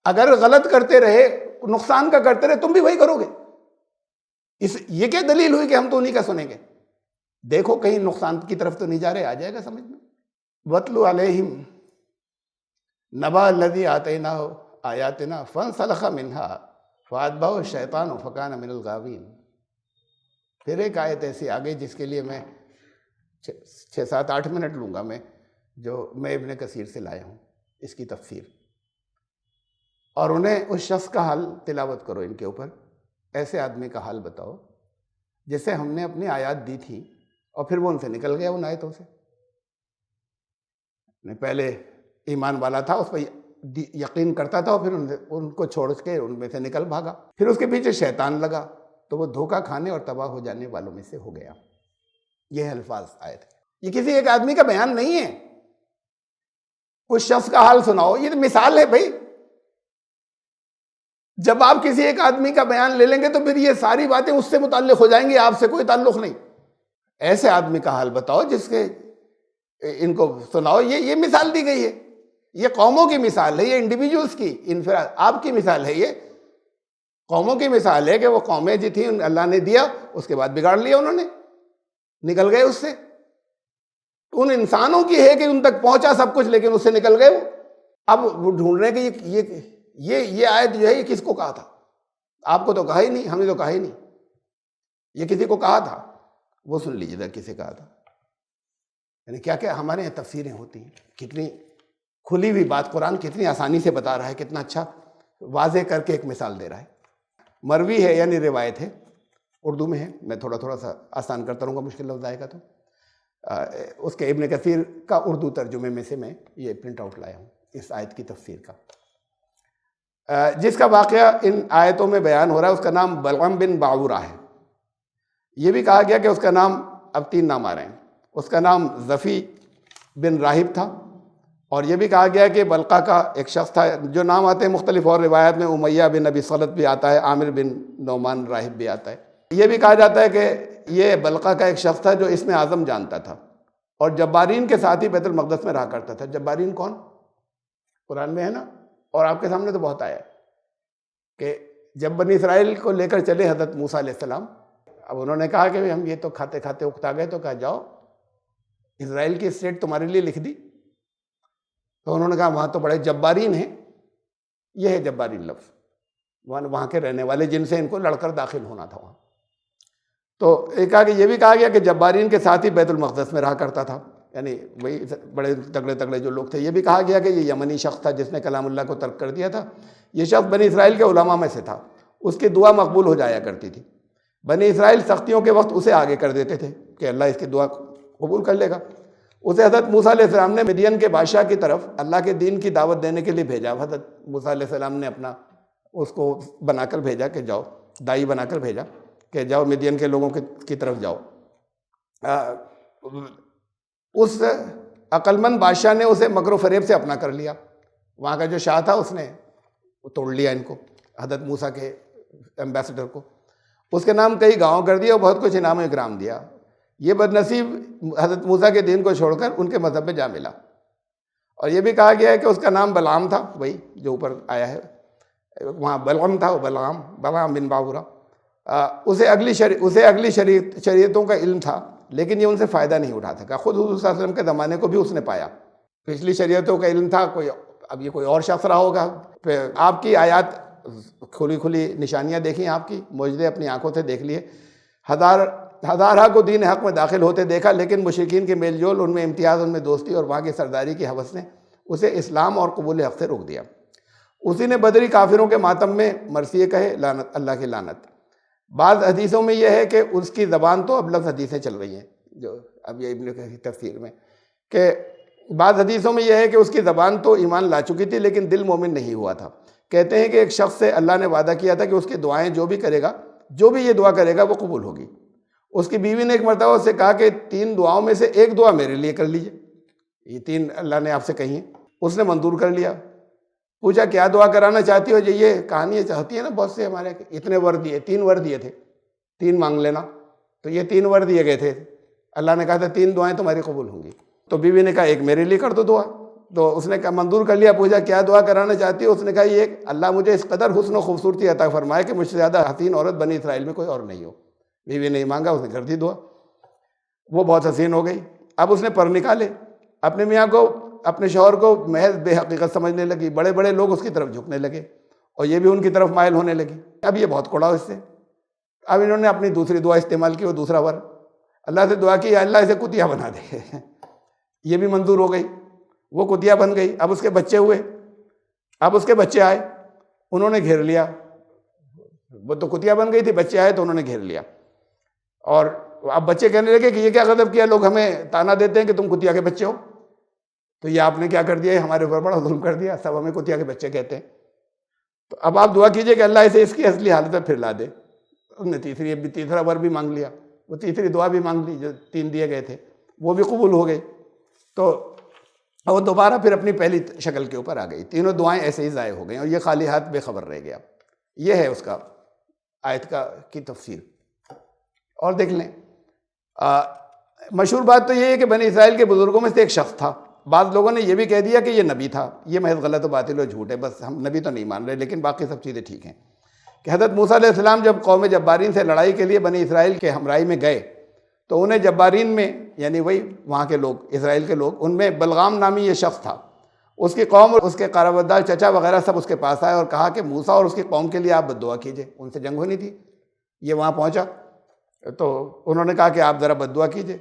اگر غلط کرتے رہے، نقصان کا کرتے رہے، تم بھی وہی کرو گے. یہ کیا دلیل ہوئی کہ ہم تو انہی کا سنیں گے؟ دیکھو کہیں نقصان کی طرف تو نہیں جا رہے، آ جائے گا سمجھ میں. وَاتْلُ عَلَيْهِمْ نَبَأَ الَّذِي آتَيْنَاهُ آيَاتِنَا فَانسَلَخَ مِنْهَا فَأَتْبَعَهُ الشَّيْطَانُ فَكَانَ مِنَ الْغَاوِينَ. پھر ایک آیت ایسی آگئی جس کے لیے میں 6-7-8 منٹ لوں گا، جو میں ابن کثیر سے لایا ہوں اس کی تفسیر. اور انہیں اس شخص کا حال تلاوت کرو ان کے اوپر. ایسے آدمی کا حال بتاؤ جسے ہم نے اپنی آیات دی تھی اور پھر وہ ان سے نکل گیا ان آیتوں سے. پہلے ایمان والا تھا، اس پہ یقین کرتا تھا، اور پھر ان کو چھوڑ کے ان میں سے نکل بھاگا. پھر اس کے پیچھے شیطان لگا تو وہ دھوکہ کھانے اور تباہ ہو جانے والوں میں سے ہو گیا. یہ الفاظ آیت ہے. یہ کسی ایک آدمی کا بیان نہیں ہے. اس شخص کا حال سناؤ، یہ تو مثال ہے بھائی. جب آپ کسی ایک آدمی کا بیان لے لیں گے تو پھر یہ ساری باتیں اس سے متعلق ہو جائیں گی، آپ سے کوئی تعلق نہیں. ایسے آدمی کا حال بتاؤ جس کے ان کو سناؤ. یہ مثال دی گئی ہے، یہ قوموں کی مثال ہے، یہ انڈیویجولز کی انفراد. آپ کی مثال ہے، یہ قوموں کی مثال ہے کہ وہ قومیں جو تھیں اللہ نے دیا، اس کے بعد بگاڑ لیا انہوں نے، نکل گئے اس سے. ان انسانوں کی ہے کہ ان تک پہنچا سب کچھ لیکن اس سے نکل گئے وہ. اب وہ ڈھونڈ رہے ہیں کہ یہ آیت جو ہے یہ کس کو کہا تھا. آپ کو تو کہا ہی نہیں، ہم نے تو کہا ہی نہیں. یہ کسی کو کہا تھا، وہ سن لیجیے گا کسے کہا تھا. یعنی کیا کیا ہمارے یہاں تفسیریں ہوتی ہیں، کتنی کھلی ہوئی بات قرآن کتنی آسانی سے بتا رہا ہے، کتنا اچھا واضح کر کے ایک مثال دے رہا ہے. مروی ہے یعنی روایت ہے، اردو میں ہے. میں تھوڑا سا آسان کرتا رہوں گا، مشکل لفظ آئے گا تو. اس کے ابن کثیر کا اردو ترجمے میں سے میں یہ پرنٹ آؤٹ لایا ہوں اس آیت کی تفسیر کا. جس کا واقعہ ان آیتوں میں بیان ہو رہا ہے، اس کا نام بلعم بن باعورہ ہے۔ یہ بھی کہا گیا کہ اس کا نام، اب 3 نام آ رہے ہیں، اس کا نام زفی بن راہب تھا، اور یہ بھی کہا گیا کہ بلقا کا ایک شخص تھا، جو نام آتے ہیں مختلف اور روایات میں امیہ بن ابی صلت بھی آتا ہے، عامر بن نعمان راہب بھی آتا ہے۔ یہ بھی کہا جاتا ہے کہ یہ بلقا کا ایک شخص تھا جو اسم اعظم جانتا تھا، اور جبارین کے ساتھ ہی بیت المقدس میں رہا کرتا تھا۔ جبارین کون؟ قرآن میں ہے نا، اور آپ کے سامنے تو بہت آیا ہے کہ جب بنی اسرائیل کو لے کر چلے حضرت موسیٰ علیہ السلام، اب انہوں نے کہا کہ ہم یہ تو کھاتے کھاتے اکتا گئے، تو کہا جاؤ اسرائیل کی اسٹیٹ تمہارے لیے لکھ دی۔ تو انہوں نے کہا وہاں تو بڑے جبارین ہیں، یہ ہے جبارین لفظ، وہاں کے رہنے والے جن سے ان کو لڑ کر داخل ہونا تھا وہاں۔ تو ایک کہا کہ یہ بھی کہا گیا کہ جبارین کے ساتھ ہی بیت المقدس میں رہا کرتا تھا، یعنی وہی بڑے تگڑے تگڑے جو لوگ تھے۔ یہ بھی کہا گیا کہ یہ یمنی شخص تھا جس نے کلام اللہ کو ترک کر دیا تھا۔ یہ شخص بنی اسرائیل کے علماء میں سے تھا، اس کی دعا مقبول ہو جایا کرتی تھی۔ بنی اسرائیل سختیوں کے وقت اسے آگے کر دیتے تھے کہ اللہ اس کی دعا قبول کر لے گا۔ اسے حضرت موسیٰ علیہ السلام نے مدین کے بادشاہ کی طرف اللہ کے دین کی دعوت دینے کے لیے بھیجا۔ حضرت موسیٰ علیہ السلام نے اپنا اس کو بنا کر بھیجا کہ جاؤ، دائی بنا کر بھیجا کہ جاؤ مدین کے لوگوں کی طرف جاؤ۔ اس عقل مند بادشاہ نے اسے مکر و فریب سے اپنا کر لیا۔ وہاں کا جو شاہ تھا اس نے توڑ لیا ان کو، حضرت موسیٰ کے ایمبیسڈر کو، اس کے نام کئی گاؤں کر دیا اور بہت کچھ انعام و اکرام دیا۔ یہ بد نصیب حضرت موسیٰ کے دین کو چھوڑ کر ان کے مذہب میں جا ملا۔ اور یہ بھی کہا گیا ہے کہ اس کا نام بلعام تھا، وہی جو اوپر آیا ہے، وہاں بلعم تھا، بلعام بن باعورہ۔ اسے اگلی شریعتوں کا علم تھا، لیکن یہ ان سے فائدہ نہیں اٹھا سکا۔ خود حضور صلی اللہ علیہ وسلم کے زمانے کو بھی اس نے پایا، پچھلی شریعتوں کا علم تھا، اب یہ کوئی اور شخص رہا ہوگا۔ پھر آپ کی آیات کھلی نشانیاں دیکھیں، آپ کی معجزے اپنی آنکھوں سے دیکھ لیے۔ ہزارہ کو دین حق میں داخل ہوتے دیکھا، لیکن مشرکین کے میل جول، ان میں امتیاز، ان میں دوستی اور وہاں کی سرداری کی ہوس نے اسے اسلام اور قبول حق سے روک دیا۔ اسی نے بدری کافروں کے ماتم میں مرثیے کہے، لعنت اللہ کی لعنت۔ بعض حدیثوں میں یہ ہے کہ اس کی زبان تو، اب لفظ حدیثیں چل رہی ہیں جو اب یہ ابن کی تفسیر میں، کہ بعض حدیثوں میں یہ ہے کہ اس کی زبان تو ایمان لا چکی تھی لیکن دل مومن نہیں ہوا تھا۔ کہتے ہیں کہ ایک شخص سے اللہ نے وعدہ کیا تھا کہ اس کی دعائیں جو بھی کرے گا، جو بھی یہ دعا کرے گا وہ قبول ہوگی۔ اس کی بیوی نے ایک مرتبہ اس سے کہا کہ 3 دعاؤں میں سے ایک دعا میرے لیے کر لیجئے، یہ 3 اللہ نے آپ سے کہی ہیں۔ اس نے منظور کر لیا۔ پوچھا کیا دعا کرانا چاہتی ہو؟ جو یہ کہانیاں چاہتی ہیں نا بہت سے ہمارے، اتنے ور دیے، 3 ور دیے تھے، 3 مانگ لینا، تو یہ 3 ور دیے گئے تھے۔ اللہ نے کہا تھا 3 دعائیں تمہاری قبول ہوں گی۔ تو بیوی نے کہا ایک میرے لیے کر دو دعا، تو اس نے کہا منظور کر لیا۔ پوچھا کیا دعا کرانا چاہتی ہو؟ اس نے کہا یہ اللہ مجھے اس قدر حسن و خوبصورتی عطا فرمائے کہ مجھ سے زیادہ حسین عورت بنی اسرائیل میں کوئی اور نہیں ہو۔ بیوی نے مانگا، اس نے کر دی دعا، وہ بہت حسین ہو گئی۔ اب اس نے پر نکالے، اپنے میاں کو، اپنے شوہر کو محض بے حقیقت سمجھنے لگی۔ بڑے بڑے لوگ اس کی طرف جھکنے لگے اور یہ بھی ان کی طرف مائل ہونے لگی۔ اب یہ بہت کوڑا اس سے۔ اب انہوں نے اپنی دوسری دعا استعمال کی، وہ دوسرا ور اللہ سے دعا کی، اللہ اسے کتیا بنا دے۔ یہ بھی منظور ہو گئی، وہ کتیا بن گئی۔ اب اس کے بچے ہوئے، اب اس کے بچے آئے، انہوں نے گھیر لیا۔ وہ تو کتیا بن گئی تھی، بچے آئے تو انہوں نے گھیر لیا۔ اور اب بچے کہنے لگے کہ یہ کیا غضب کیا، لوگ ہمیں تانا دیتے ہیں کہ تم کتیا کے بچے ہو، تو یہ آپ نے کیا کر دیا، ہمارے اوپر بڑا ظلم کر دیا، سب ہمیں کتیا کے بچے کہتے ہیں۔ تو اب آپ دعا کیجئے کہ اللہ اسے اس کی اصلی حالت میں پھر لا دے۔ اس نے تیسرا ور بھی مانگ لیا، وہ تیسری دعا بھی مانگ لی، جو 3 دیے گئے تھے وہ بھی قبول ہو گئی۔ تو وہ دوبارہ پھر اپنی پہلی شکل کے اوپر آ گئی۔ تینوں دعائیں ایسے ہی ضائع ہو گئیں اور یہ خالی ہاتھ بے خبر رہ گیا۔ یہ ہے اس کا آیت کی تفسیر۔ اور دیکھ لیں، مشہور بات تو یہ ہے کہ بنی اسرائیل کے بزرگوں میں سے ایک شخص تھا۔ بعض لوگوں نے یہ بھی کہہ دیا کہ یہ نبی تھا، یہ محض غلط و باطل و جھوٹ ہے، بس ہم نبی تو نہیں مان رہے، لیکن باقی سب چیزیں ٹھیک ہیں۔ کہ حضرت موسیٰ علیہ السلام جب قوم جبارین سے لڑائی کے لیے بنی اسرائیل کے ہمراہی میں گئے تو انہیں جبارین میں، یعنی وہی وہاں کے لوگ، اسرائیل کے لوگ، ان میں بلغام نامی یہ شخص تھا۔ اس کی قوم اور اس کے قرابتدار چچا وغیرہ سب اس کے پاس آئے اور کہا کہ موسیٰ اور اس کی قوم کے لیے آپ بد دعا کیجئے۔ ان سے جنگ ہونی تھی، یہ وہاں پہنچا تو انہوں نے کہا کہ آپ ذرا بد دعا کیجئے۔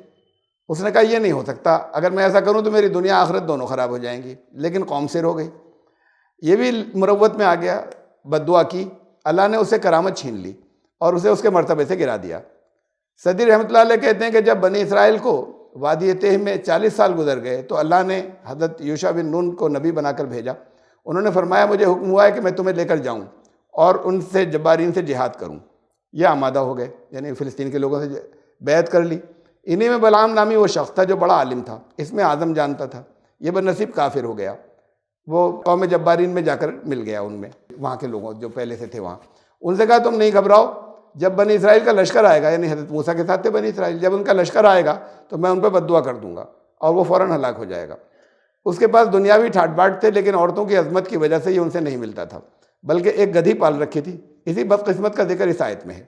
اس نے کہا یہ نہیں ہو سکتا، اگر میں ایسا کروں تو میری دنیا آخرت دونوں خراب ہو جائیں گی، لیکن قوم سیر ہو گئی۔ یہ بھی مروت میں آ گیا، بد دعا کی، اللہ نے اسے کرامت چھین لی اور اسے اس کے مرتبے سے گرا دیا۔ صدی رحمۃ اللہ علیہ کہتے ہیں کہ جب بنی اسرائیل کو وادی تہ میں 40 سال گزر گئے تو اللہ نے حضرت یوشع بن نون کو نبی بنا کر بھیجا۔ انہوں نے فرمایا مجھے حکم ہوا ہے کہ میں تمہیں لے کر جاؤں اور ان سے جبارین سے جہاد کروں. یہ آمادہ ہو گئے، یعنی فلسطین کے لوگوں سے بیعت کر لی. انہی میں بلعام نامی وہ شخص تھا جو بڑا عالم تھا، اس میں اعظم جانتا تھا. یہ بنصیب کافر ہو گیا، وہ قوم جبارین میں جا کر مل گیا ان میں، وہاں کے لوگوں جو پہلے سے تھے وہاں. ان سے کہا تم نہیں گھبراؤ، جب بنی اسرائیل کا لشکر آئے گا، یعنی حضرت موسیٰ کے ساتھ تھے بنی اسرائیل، جب ان کا لشکر آئے گا تو میں ان پہ بد دعا کر دوں گا اور وہ فوراً ہلاک ہو جائے گا. اس کے پاس دنیاوی ٹھاٹ باٹ تھے، لیکن عورتوں کی عظمت کی وجہ سے یہ ان سے نہیں ملتا تھا، بلکہ ایک گدھی پال رکھی تھی. اسی بدقسمت کا ذکر اس آیت میں ہے.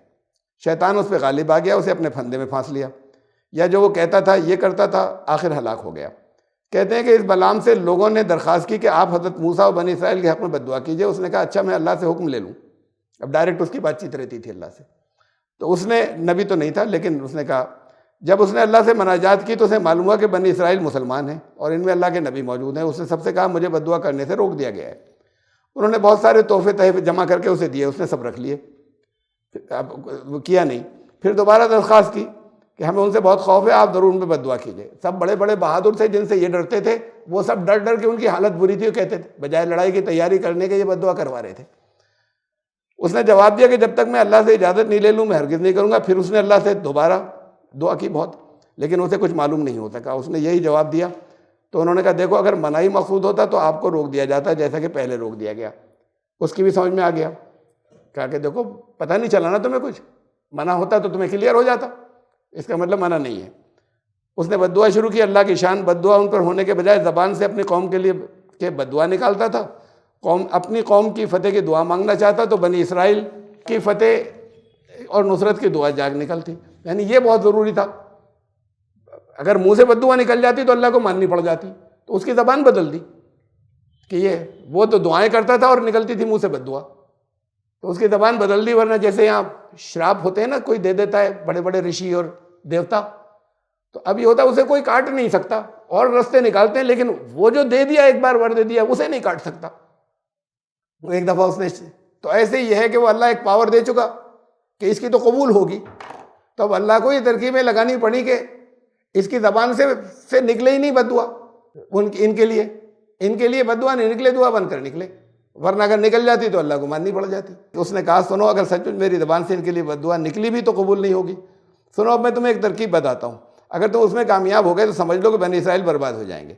شیطان اس پہ غالب آ گیا، اسے اپنے پھندے میں پھانس لیا، یا جو وہ کہتا تھا یہ کرتا تھا، آخر ہلاک ہو گیا. کہتے ہیں کہ اس بلعام سے لوگوں نے درخواست کی کہ آپ حضرت موسیٰ اور بنی اسرائیل کے حق میں بد دعا کیجئے. اس نے کہا اچھا میں اللہ سے حکم لے لوں. اب ڈائریکٹ اس کی بات چیت رہتی تھی اللہ سے. تو اس نے، نبی تو نہیں تھا لیکن اس نے کہا، جب اس نے اللہ سے مناجات کی تو اسے معلوم ہوا کہ بنی اسرائیل مسلمان ہیں اور ان میں اللہ کے نبی موجود ہیں. اس نے سب سے کہا مجھے بد دعا کرنے سے روک دیا گیا ہے. انہوں نے بہت سارے تحفے تحفے جمع کر کے اسے دیے، اس نے سب رکھ لیے، اب وہ کیا نہیں. پھر دوبارہ درخواست کی کہ ہمیں ان سے بہت خوف ہے، آپ ضرور ان پہ بد دعا کیجیے. سب بڑے بڑے بہادر تھے جن سے یہ ڈرتے تھے، وہ سب ڈر ڈر کے ان کی حالت بری تھی، وہ کہتے تھے بجائے لڑائی کی تیاری کرنے کے یہ بد دعا کروا رہے تھے. اس نے جواب دیا کہ جب تک میں اللہ سے اجازت نہیں لے لوں میں ہرگز نہیں کروں گا. پھر اس نے اللہ سے دوبارہ دعا کی بہت، لیکن اسے کچھ معلوم نہیں ہو سکا. اس نے یہی جواب دیا. تو انہوں نے کہا دیکھو اگر منائی مقصود ہوتا تو آپ کو روک دیا جاتا جیسا کہ پہلے روک دیا گیا. اس کی بھی سمجھ میں آ گیا. کہا کہ دیکھو پتہ نہیں چلا نا تمہیں، کچھ منع ہوتا تو تمہیں کلیئر ہو جاتا، اس کا مطلب منع نہیں ہے. اس نے بد دعا شروع کی. اللہ کی شان بد دعا ان پر ہونے کے بجائے زبان سے اپنی قوم کے لیے کہ بد دعا نکالتا تھا. اپنی قوم کی فتح کی دعا مانگنا چاہتا تو بنی اسرائیل کی فتح اور نصرت کی دعا جاگ نکلتی. یعنی یہ بہت ضروری تھا. اگر منہ سے بد دعا نکل جاتی تو اللہ کو ماننی پڑ جاتی، تو اس کی زبان بدل دی کہ یہ، وہ تو دعائیں کرتا تھا اور نکلتی تھی منہ سے بد دعا، تو اس کی زبان بدل دی. ورنہ جیسے یہاں شراپ ہوتے ہیں نا، کوئی دے دیتا ہے، بڑے بڑے رشی اور دیوتا، تو اب یہ ہوتا ہے اسے کوئی کاٹ نہیں سکتا، اور رستے نکالتے ہیں، لیکن وہ جو دے دیا ایک بار ور دے دیا اسے نہیں کاٹ سکتا. وہ ایک دفعہ اس نے، تو ایسے ہی ہے کہ وہ اللہ ایک پاور دے چکا کہ اس کی تو قبول ہوگی. تو اب اللہ کو یہ ترکیبیں لگانی پڑی کہ اس کی زبان سے نکلے ہی نہیں بد دعا. ان کے لیے بد دعا نہیں نکلے، دعا بن کر نکلے، ورنہ اگر نکل جاتی تو اللہ کو ماننی پڑ جاتی. اس نے کہا سنو اگر سچ میری زبان سے ان کے لیے بد دعا نکلی بھی تو قبول نہیں ہوگی. سنو اب میں تمہیں ایک ترکیب بتاتا ہوں، اگر تم اس میں کامیاب ہو گئے تو سمجھ لو کہ بنی اسرائیل برباد ہو جائیں گے.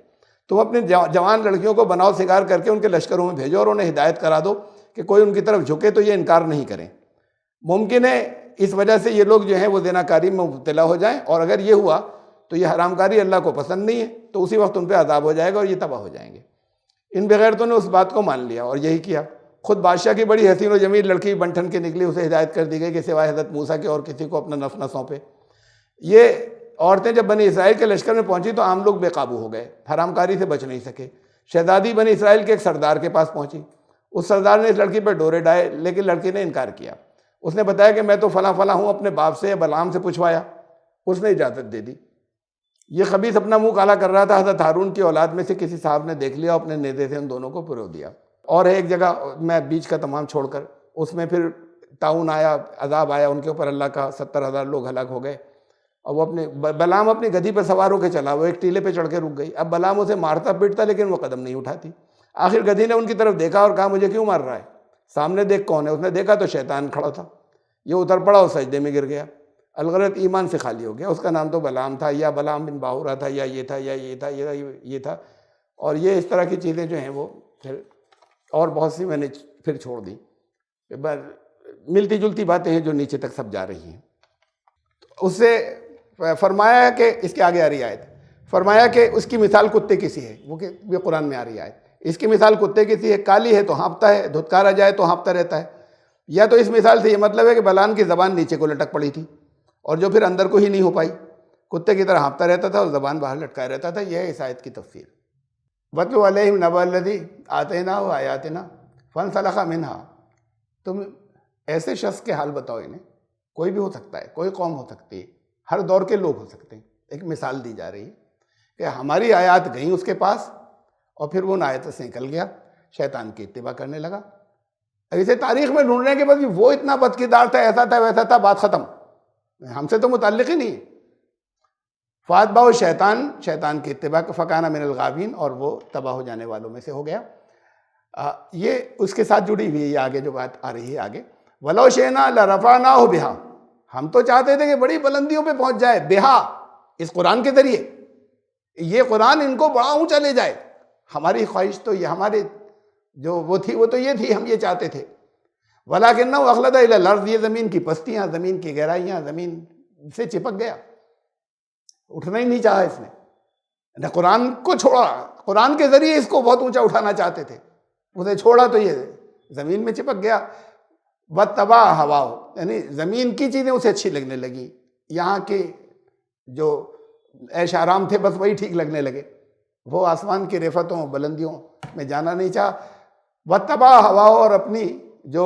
تم اپنی جوان لڑکیوں کو بناؤ سنگار کر کے ان کے لشکروں میں بھیجو اور انہیں ہدایت کرا دو کہ کوئی ان کی طرف جھکے تو یہ انکار نہیں کریں. ممکن ہے اس وجہ سے یہ لوگ جو ہیں وہ زنا کاری میں مبتلا ہو جائیں، اور اگر یہ ہوا تو یہ حرام کاری اللہ کو پسند نہیں ہے، تو اسی وقت ان پہ عذاب ہو جائے گا اور یہ تباہ ہو جائیں گے. ان بغیرتوں نے اس بات کو مان لیا اور یہی کیا. خود بادشاہ کی بڑی حسین و جمیل لڑکی بنٹھن کے نکلی، اسے ہدایت کر دی گئی کہ سوائے حضرت موسیٰ کے اور کسی کو اپنا نفس نہ سونپے. یہ عورتیں جب بنی اسرائیل کے لشکر میں پہنچی تو عام لوگ بے قابو ہو گئے، حرام کاری سے بچ نہیں سکے. شہزادی بنی اسرائیل کے ایک سردار کے پاس پہنچی. اس سردار نے اس لڑکی پہ ڈورے ڈائے، لیکن لڑکی نے انکار کیا. اس نے بتایا کہ میں تو فلاں فلاں ہوں، اپنے باپ سے بلعام سے پوچھوایا. اس نے اجازت دے دی. یہ خبیث اپنا منہ کالا کر رہا تھا. حضرت ہارون کی اولاد میں سے کسی صاحب نے دیکھ لیا اور اپنے نیزے سے ان دونوں کو پرو دیا. اور ایک جگہ میں بیچ کا تمام چھوڑ کر، اس میں پھر طاعون آیا، عذاب آیا ان کے اوپر اللہ کا، 70,000 لوگ ہلاک ہو گئے. اور وہ بلعام اپنی گدھی پہ سوار ہو کے چلا، وہ ایک ٹیلے پہ چڑھ کے رک گئی. اب بلعام اسے مارتا پیٹتا لیکن وہ قدم نہیں اٹھاتی. آخر گدھی نے ان کی طرف دیکھا اور کہا مجھے کیوں مار رہا ہے؟ سامنے دیکھ کون ہے؟ اس نے دیکھا تو شیطان کھڑا تھا. یہ اتر پڑا اور سجدے میں گر گیا. الغرض ایمان سے خالی ہو گیا. اس کا نام تو بلعام تھا، یا بلعام بن باہورہ تھا، یا یہ تھا، یا یہ تھا، یہ تھا. اور یہ اس طرح کی چیزیں جو ہیں وہ پھر اور بہت سی میں نے پھر چھوڑ دی. ملتی جلتی باتیں ہیں جو نیچے تک سب جا رہی ہیں. اس سے فرمایا کہ اس کے آگے آ رہی آیت، فرمایا کہ اس کی مثال کتے کی سی ہے. وہ کہ یہ قرآن میں آ رہی آیت، اس کی مثال کتے کی سی ہے، کالی ہے تو ہانپتا ہے، دھتکارا جائے تو ہانپتا رہتا ہے. یا تو اس مثال سے یہ مطلب ہے کہ بلعام کی زبان نیچے کو لٹک پڑی تھی اور جو پھر اندر کو ہی نہیں ہو پائی، کتے کی طرح ہانپتا رہتا تھا اور زبان باہر لٹکائے رہتا تھا. یہ ہے اس آیت کی تفسیر. وَاتْلُ عَلَيْهِمْ نَبَأَ الَّذِي آتَيْنَاهُ آيَاتِنَا فَانْسَلَخَ مِنْهَا. تم ایسے شخص کے حال بتاؤ، انہیں کوئی بھی ہو سکتا ہے، کوئی قوم ہو سکتی ہے، ہر دور کے لوگ ہو سکتے ہیں. ایک مثال دی جا رہی ہے کہ ہماری آیات گئیں اس کے پاس اور پھر وہ ان آیتوں سے نکل گیا، شیطان کی اتباع کرنے لگا. اسے تاریخ میں ڈھونڈنے کے بعد وہ اتنا بدکردار تھا، ایسا تھا، ویسا تھا، بات ختم، ہم سے تو متعلق ہی نہیں. فاتبعہ شیطان کی اتباع فکان من الغاوین، اور وہ تباہ ہو جانے والوں میں سے ہو گیا. یہ اس کے ساتھ جڑی ہوئی ہے، یہ آگے جو بات آ رہی ہے آگے، وَلَوْ شِئْنَا لَرَفَعْنَاهُ بِهَا، ہم تو چاہتے تھے کہ بڑی بلندیوں پہ پہنچ جائے، بہا اس قرآن کے ذریعے، یہ قرآن ان کو بڑا اونچا لے جائے. ہماری خواہش تو یہ، ہمارے جو وہ تھی وہ تو یہ تھی، ہم یہ چاہتے تھے. وَلَكِنَّهُ أَخْلَدَ إِلَى الْأَرْضِ، یہ زمین کی پستیاں، زمین کی گہرائیاں، زمین سے چپک گیا، اٹھنا ہی نہیں چاہا اس نے قرآن کو چھوڑا. قرآن کے ذریعے اس کو بہت اونچا اٹھانا چاہتے تھے، اسے چھوڑا تو یہ زمین میں چپک گیا. وَاتَّبَعَ هَوَاهُ، یعنی زمین کی چیزیں اسے اچھی لگنے لگیں، یہاں کے جو عیش آرام تھے بس وہی ٹھیک لگنے لگے، وہ آسمان کی رفتوں بلندیوں میں جانا نہیں چاہا. وَاتَّبَعَ هَوَاهُ، اور اپنی جو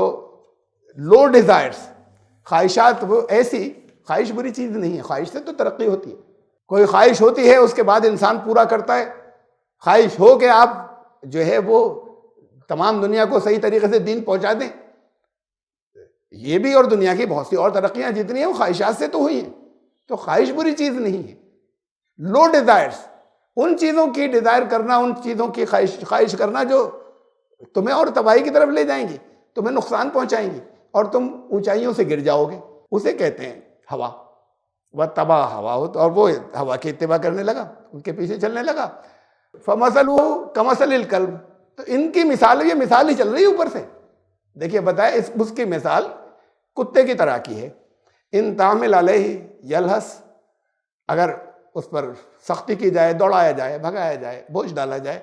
لو ڈیزائرز، خواہشات، وہ ایسی خواہش بری چیز نہیں ہے، خواہش سے تو ترقی ہوتی ہے. کوئی خواہش ہوتی ہے اس کے بعد انسان پورا کرتا ہے. خواہش ہو کہ آپ جو ہے وہ تمام دنیا کو صحیح طریقے سے دین پہنچا دیں، یہ بھی اور دنیا کی بہت سی اور ترقیاں جتنی ہیں وہ خواہشات سے تو ہوئی ہیں، تو خواہش بری چیز نہیں ہے. لو ڈیزائرز، ان چیزوں کی ڈیزائر کرنا، ان چیزوں کی خواہش کرنا جو تمہیں اور تباہی کی طرف لے جائیں گی، تمہیں نقصان پہنچائیں گی اور تم اونچائیوں سے گر جاؤ گے، اسے کہتے ہیں ہوا. وَاتَّبَعَ هَوَاهُ، اور وہ ہوا کی اتباع کرنے لگا، ان کے پیچھے چلنے لگا. فَمَثَلُهُ كَمَثَلِ الْكَلْبِ، تو ان کی مثال، یہ مثال ہی چل رہی ہے اوپر سے. دیکھیے بتائے اس کی مثال کتے کی طرح کی ہے. ان تعمل علیہ یلہس، اگر اس پر سختی کی جائے، دوڑایا جائے، بھگایا جائے، بوجھ ڈالا جائے،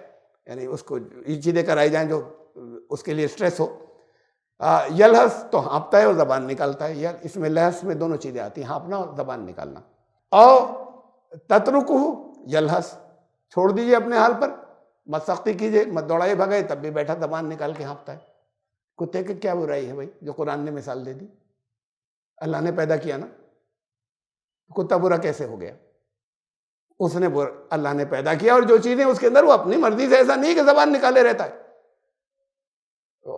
یعنی اس کو یہ چیزیں کرائی جائیں جو اس کے لیے سٹریس ہو. یلہس تو ہانپتا ہے اور زبان نکالتا ہے، اس میں لہس میں دونوں چیزیں آتی ہیں، ہانپنا اور زبان نکالنا. اور تترکہ یلہس، چھوڑ دیجئے اپنے حال پر، مت سختی کیجئے، مت دوڑائے بھگائے، تب بھی بیٹھا زبان نکال کے ہانپتا ہے. کتے کی کیا برائی ہے بھائی، جو قرآن نے مثال دے دی. اللہ نے پیدا کیا نا، کتا برا کیسے ہو گیا؟ اس نے اللہ نے پیدا کیا، اور جو چیزیں اس کے اندر وہ اپنی مرضی سے، ایسا نہیں کہ زبان نکالے رہتا ہے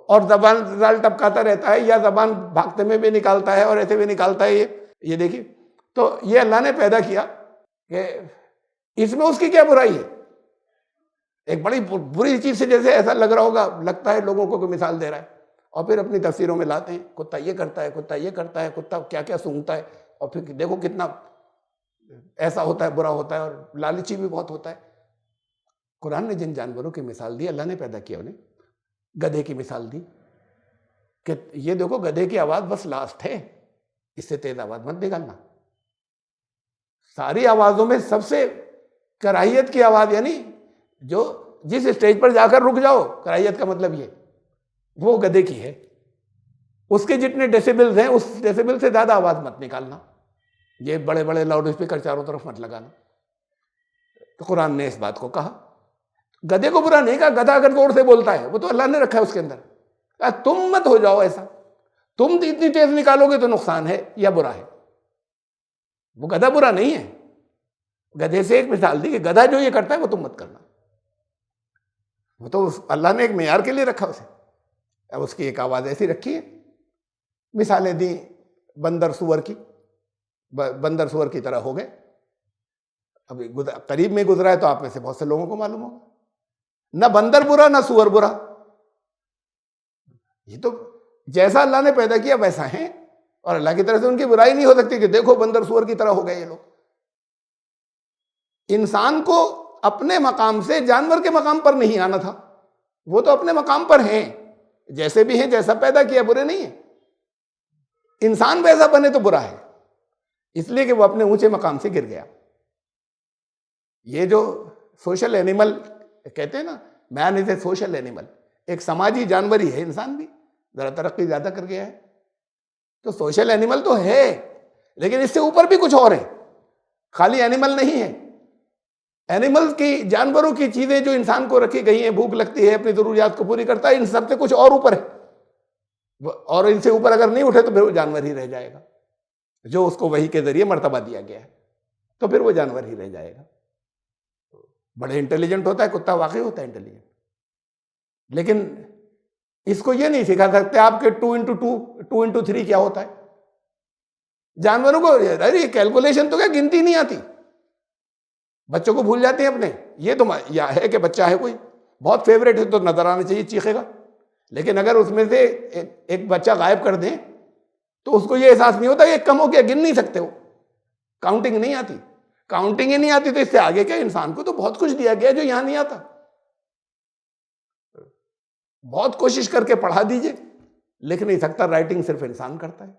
اور زبان زال ٹپکاتا رہتا ہے، یا زبان بھاگتے میں بھی نکالتا ہے اور ایسے بھی نکالتا ہے. یہ دیکھیے، تو یہ اللہ نے پیدا کیا کہ اس میں اس کی کیا برائی ہے؟ ایک بڑی بری چیز سے جیسے ایسا لگ رہا ہوگا، لگتا ہے لوگوں کو کہ مثال دے رہا ہے، اور پھر اپنی تفسیروں میں لاتے ہیں کتا یہ کرتا ہے، کتا یہ کرتا ہے، کتا کیا کیا سونگتا ہے، اور پھر دیکھو کتنا ایسا ہوتا ہے، برا ہوتا ہے، اور لالچی بھی بہت ہوتا ہے. قرآن نے جن جانوروں کی مثال دی، اللہ نے پیدا کیا انہیں. گدھے کی مثال دی کہ یہ دیکھو گدھے کی آواز بس لاسٹ ہے، اس سے تیز آواز مت نکالنا. ساری آوازوں میں سب سے کراہیت کی آواز، یعنی جو جس اسٹیج پر جا کر رک جاؤ، کراہیت کا مطلب یہ، وہ گدھے کی ہے. اس کے جتنے ڈیسیبلز ہیں، اس ڈیسیبل سے زیادہ آواز مت نکالنا. یہ بڑے بڑے لاؤڈ اسپیکر چاروں طرف مت لگانا. تو قرآن نے اس بات کو کہا. گدھے کو برا نہیں کہا، گدھا اگر زور سے بولتا ہے وہ تو اللہ نے رکھا ہے اس کے اندر. تم مت ہو جاؤ ایسا، تم اتنی تیز نکالو گے تو نقصان ہے یا برا ہے. وہ گدھا برا نہیں ہے. گدھے سے ایک مثال دی کہ گدھا جو یہ کرتا ہے وہ تم مت کرنا. وہ تو اللہ نے ایک معیار کے لیے رکھا اسے. اب اس کی ایک آواز ایسی رکھی ہے. مثالیں دی بندر سور کی، بندر سور کی طرح ہو گئے. ابھی قریب میں گزرا ہے تو آپ میں سے بہت سے لوگوں کو معلوم ہوگا، نہ بندر برا نہ سور برا. یہ تو جیسا اللہ نے پیدا کیا ویسا ہیں، اور اللہ کی طرف سے ان کی برائی نہیں ہو سکتی کہ دیکھو بندر سور کی طرح ہو گئے یہ لوگ. انسان کو اپنے مقام سے جانور کے مقام پر نہیں آنا تھا. وہ تو اپنے مقام پر ہیں، جیسے بھی ہیں، جیسا پیدا کیا برے نہیں ہیں. انسان ویسا بنے تو برا ہے، اس لیے کہ وہ اپنے اونچے مقام سے گر گیا. یہ جو سوشل اینیمل کہتے ہیں نا، مین از اے سوشل اینیمل، ایک سماجی جانور ہی ہے. انسان بھی ذرا ترقی زیادہ کر گیا ہے تو سوشل اینیمل تو ہے، لیکن اس سے اوپر بھی کچھ اور ہے، خالی اینیمل نہیں ہے. اینیمل کی، جانوروں کی چیزیں جو انسان کو رکھی گئی ہیں، بھوک لگتی ہے، اپنی ضروریات کو پوری کرتا ہے، ان سب سے کچھ اور اوپر ہے. اور ان سے اوپر اگر نہیں اٹھے تو پھر وہ جانور ہی رہ جائے گا، جو اس کو وحی کے ذریعے مرتبہ دیا گیا ہے، تو پھر وہ جانور ہی رہ جائے گا. بڑے انٹیلیجنٹ ہوتا ہے کتا، واقعی ہوتا ہے انٹیلیجنٹ، لیکن اس کو یہ نہیں سکھا سکتے آپ کے 2x2 کیا ہوتا ہے. جانوروں کو ارے کیلکولیشن تو کیا گنتی نہیں آتی، بچوں کو بھول جاتے ہیں اپنے. یہ تو یا ہے کہ بچہ ہے کوئی بہت فیوریٹ ہے تو نظر آنا چاہیے، چیخے گا. لیکن اگر اس میں سے ایک بچہ غائب کر دیں تو اس کو یہ احساس نہیں ہوتا کہ کم ہو گیا، گن نہیں سکتے، وہ کاؤنٹنگ نہیں آتی. کاؤنٹنگ ہی نہیں آتی تو اس سے آگے کیا؟ انسان کو تو بہت کچھ دیا گیا جو یہاں نہیں آتا. بہت کوشش کر کے پڑھا دیجئے، لکھ نہیں سکتا. رائٹنگ صرف انسان کرتا ہے.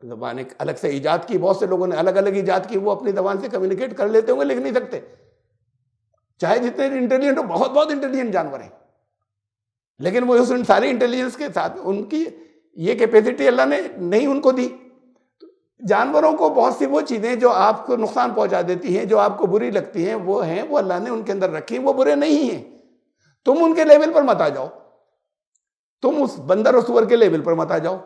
زبان ایک الگ سے ایجاد کی، بہت سے لوگوں نے الگ الگ ایجاد کی، وہ اپنی زبان سے کمیونیکیٹ کر لیتے ہوں گے، لکھ نہیں سکتے. چاہے جتنے انٹیلیجنٹ ہو، بہت بہت انٹیلیجنٹ جانور ہیں، لیکن وہ اس ساری انٹیلیجنس کے ساتھ ان کی یہ کیپیسٹی اللہ نے نہیں ان کو دی. جانوروں کو بہت سی وہ چیزیں جو آپ کو نقصان پہنچا دیتی ہیں، جو آپ کو بری لگتی ہیں، وہ اللہ نے ان کے اندر رکھی، وہ برے نہیں ہیں. تم ان کے لیول پر مت آ جاؤ، تم اس بندر و سور کے لیول پر مت آ جاؤ.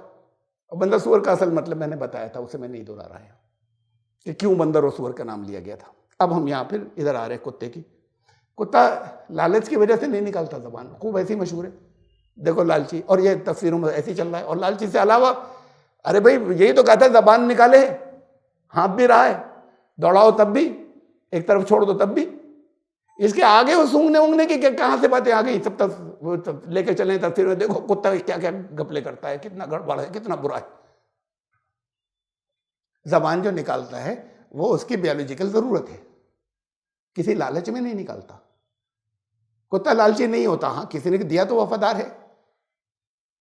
بندر سور کا اصل مطلب میں نے بتایا تھا، اسے میں نہیں دہرا رہا ہوں کہ کیوں بندر و سور کا نام لیا گیا تھا. اب ہم یہاں پھر ادھر آ رہے ہیں کتے کی. کتا لالچ کی وجہ سے نہیں نکالتا زبان، خوب ایسی مشہور ہے. دیکھو لالچی، اور یہ تفسیروں میں ایسی چل رہا ہے. اور لالچی سے علاوہ، ارے بھائی یہی تو کہتا ہے زبان نکالے، ہانپ بھی رہا ہے، دوڑاؤ تب بھی، ایک طرف چھوڑ دو تب بھی. اس کے آگے وہ سونگنے اونگنے کی کہاں سے باتیں آ گئی؟ سب لے کے چلیں تفسیر میں. دیکھو کتا کیا کیا گپلے کرتا ہے، کتنا گڑبڑ ہے، کتنا برا ہے. زبان جو نکالتا ہے وہ اس کی بیولوجیکل ضرورت ہے، کسی لالچ میں نہیں نکالتا. کتا لالچی نہیں ہوتا. ہاں کسی نے دیا تو وفادار ہے،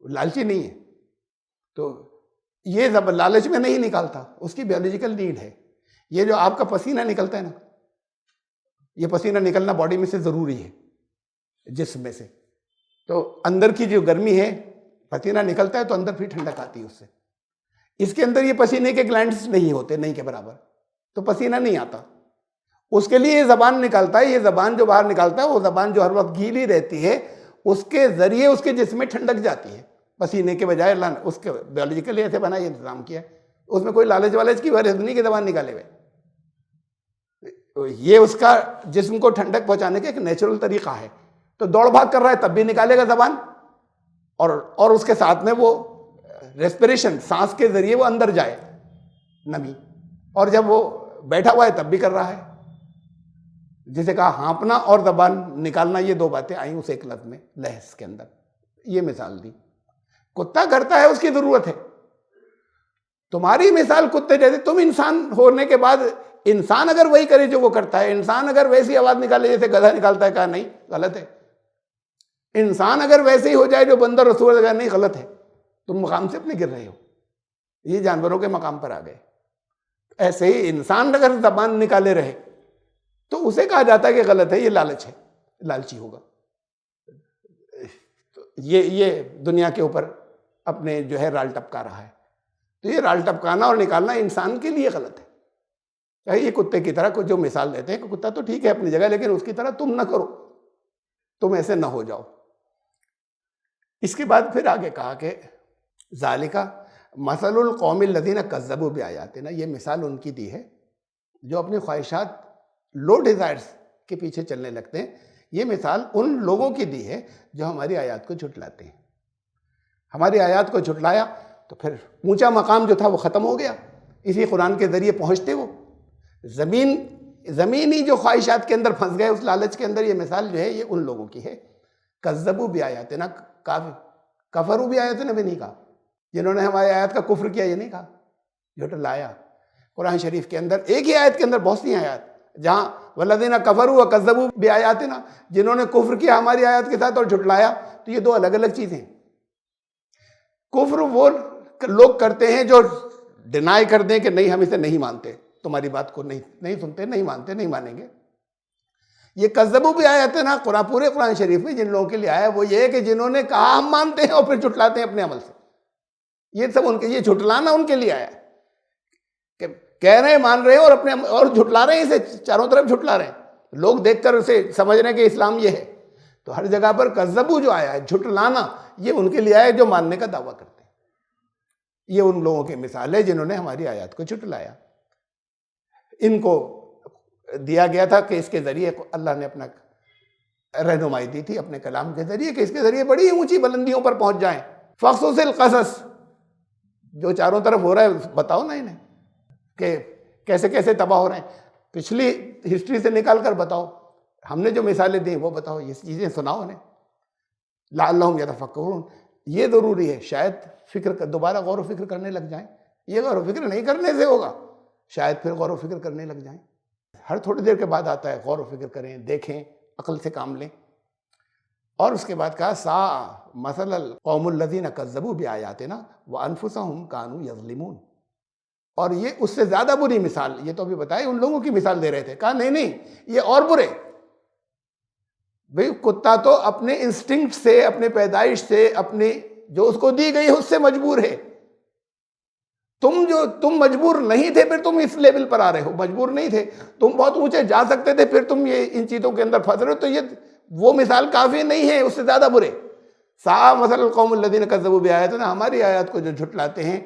لالچی نہیں ہے. تو یہ لالچ میں نہیں نکالتا، اس کی بیولوجیکل نیڈ ہے. یہ جو آپ کا پسینہ نکلتا ہے نا، یہ پسینہ نکلنا باڈی میں سے ضروری ہے، جسم میں سے. تو اندر کی جو گرمی ہے، پسینہ نکلتا ہے تو اندر پھر ٹھنڈک آتی ہے اس سے. اس کے اندر یہ پسینے کے گلینڈز نہیں ہوتے، نہیں کے برابر، تو پسینہ نہیں آتا. اس کے لیے یہ زبان نکالتا ہے. یہ زبان جو باہر نکالتا ہے، وہ زبان جو ہر وقت گیلی رہتی ہے، اس کے ذریعے اس کے جسم میں ٹھنڈک جاتی ہے. پسینے کے بجائے اللہ نے اس کے بیولوجیکلی ایسے بنا، یہ انتظام کیا ہے. اس میں کوئی لالچ والچ کی وجہ نہیں کہ زبان نکالے ہوئے. یہ اس کا جسم کو ٹھنڈک پہنچانے کا ایک نیچرل طریقہ ہے. تو دوڑ بھاگ کر رہا ہے تب بھی نکالے گا زبان، اور اس کے ساتھ میں وہ ریسپریشن، سانس کے ذریعے وہ اندر جائے نمی. اور جب وہ بیٹھا ہوا ہے تب بھی کر رہا ہے. جسے کہا ہانپنا اور زبان نکالنا، یہ دو باتیں آئیں اس ایک لفظ میں، لحظ کے اندر. یہ مثال دی. کتا کرتا ہے، اس کی ضرورت ہے. تمہاری مثال کتے جیسے. تم انسان ہونے کے بعد انسان اگر وہی کرے جو وہ کرتا ہے، انسان اگر ویسی آواز نکالے جیسے گدھا نکالتا ہے، کہا نہیں غلط ہے. انسان اگر ویسے ہی ہو جائے جو بندر اور سور، کہا نہیں غلط ہے. تم مقام سے اپنے گر رہے ہو، یہ جانوروں کے مقام پر آ گئے. ایسے ہی انسان اگر زبان نکالے رہے تو اسے کہا جاتا ہے کہ غلط ہے، یہ لالچ ہے، لالچی ہوگا. یہ دنیا کے اوپر اپنے جو ہے رال ٹپکا رہا ہے. تو یہ رال ٹپکانا اور نکالنا انسان کے لیے غلط ہے. یہ کتے کی طرح جو مثال دیتے ہیں کہ کتا تو ٹھیک ہے اپنی جگہ، لیکن اس کی طرح تم نہ کرو، تم ایسے نہ ہو جاؤ. اس کے بعد پھر آگے کہا کہ ذالک مثل القوم الذین کذبوا بآیاتنا. یہ مثال ان کی دی ہے جو اپنی خواہشات، لو ڈیزائرز کے پیچھے چلنے لگتے ہیں. یہ مثال ان لوگوں کی دی ہے جو ہماری آیات کو جھٹلاتے ہیں. ہماری آیات کو جھٹلایا تو پھر اونچا مقام جو تھا وہ ختم ہو گیا. اسی قرآن کے ذریعے پہنچتے وہ زمینی جو خواہشات کے اندر پھنس گئے، اس لالچ کے اندر. یہ مثال جو ہے یہ ان لوگوں کی ہے. کذبوا بآیاتنا، کفروا بآیاتنا بھی نہیں کہا، جنہوں نے ہماری آیات کا کفر کیا، یہ نہیں کہا، جھٹلایا. قرآن شریف کے اندر ایک ہی آیت کے اندر بہت سی آیات جہاں والذین کفروا وکذبوا بآیاتنا، جنہوں نے کفر کیا ہماری آیات کے ساتھ اور جھٹلایا. تو یہ دو الگ الگ چیزیں. کفر وہ لوگ کرتے ہیں جو ڈینائی کر دیں کہ نہیں ہم اسے نہیں مانتے، تمہاری بات کو نہیں سنتے، نہیں مانتے، نہیں مانیں گے. یہ کذبوا بآیاتنا پورے قرآن شریف میں جن لوگوں کے لیے آیا وہ یہ ہے کہ جنہوں نے کہا ہم مانتے ہیں اور پھر جھٹلاتے ہیں اپنے عمل سے. یہ سب ان کے، یہ جھٹلانا ان کے لیے آیا کہ کہہ رہے ہیں مان رہے ہیں اور اپنے اور جھٹلا رہے ہیں، اسے چاروں طرف جھٹلا رہے ہیں. لوگ دیکھ کر اسے سمجھ رہے ہیں کہ اسلام یہ ہے. تو ہر جگہ پر کذبوا جو آیا ہے، جھٹلانا، یہ ان کے لیے آیا ہے جو ماننے کا دعویٰ کرتے ہیں. یہ ان لوگوں کی مثال ہے جنہوں نے ہماری آیات کو جھٹلایا. ان کو دیا گیا تھا کہ اس کے ذریعے اللہ نے اپنا رہنمائی دی تھی اپنے کلام کے ذریعے کہ اس کے ذریعے بڑی اونچی بلندیوں پر پہنچ جائیں. فقصص القصص، جو چاروں طرف ہو رہا ہے بتاؤ نا انہیں کہ کیسے کیسے تباہ ہو رہے ہیں. پچھلی ہسٹری سے نکال کر بتاؤ. ہم نے جو مثالیں دیں وہ بتاؤ، یہ چیزیں سناؤ انہیں. لعلہم یتفکرون، یہ ضروری ہے، شاید دوبارہ غور و فکر کرنے لگ جائیں. یہ غور و فکر نہیں کرنے سے ہوگا، شاید پھر غور و فکر کرنے لگ جائیں. ہر تھوڑی دیر کے بعد آتا ہے غور و فکر کریں، دیکھیں، عقل سے کام لیں. اور اس کے بعد کہا سا مثل القوم الذین کذبوا بآیاتنا وانفسهم كانوا یظلمون. اور یہ اس سے زیادہ بری مثال، یہ تو ابھی بتائی ان لوگوں کی مثال دے رہے تھے، کہا نہیں یہ اور برے. بھئی کتا تو اپنے انسٹنکٹ سے، اپنے پیدائش سے، اپنی جو اس کو دی گئی ہے اس سے مجبور ہے. تم مجبور نہیں تھے، پھر تم اس لیول پر آ رہے ہو. مجبور نہیں تھے، تم بہت اونچے جا سکتے تھے، پھر تم یہ ان چیزوں کے اندر پھنس رہے ہو. تو یہ وہ مثال کافی نہیں ہے، اس سے زیادہ برے. سا مثل القوم الذین کذبوا بآیاتنا، ہماری آیات کو جو جھٹلاتے ہیں،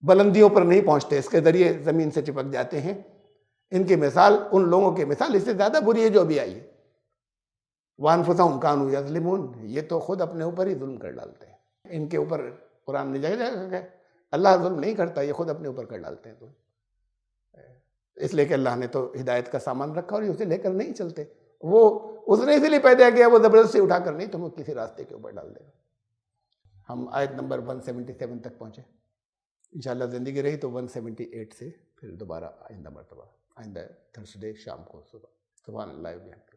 بلندیوں پر نہیں پہنچتے، اس کے ذریعے زمین سے چپک جاتے ہیں. ان کی مثال، ان لوگوں کی مثال اس سے زیادہ بری ہے جو ابھی آئی ہے. وَأَنفُسَهُمْ كَانُوا يَظْلِمُونَ، یہ تو خود اپنے اوپر ہی ظلم کر ڈالتے ہیں. ان کے اوپر قرآن نے جگہ جگہ کہ اللہ ظلم نہیں کرتا، یہ خود اپنے اوپر کر ڈالتے ہیں. تو اس لیے کہ اللہ نے تو ہدایت کا سامان رکھا اور یہ اسے لے کر نہیں چلتے. وہ اس نے اسی لیے پیدا کیا، وہ زبردستی اٹھا کر نہیں تمہیں کسی راستے کے اوپر ڈال دے گا. ہم آیت نمبر 177 تک پہنچے. انشاءاللہ زندگی رہی تو 178 سے پھر دوبارہ آئندہ مرتبہ، آئندہ تھرسڈے شام کو صبح. سبحان اللہ و بحمدہ.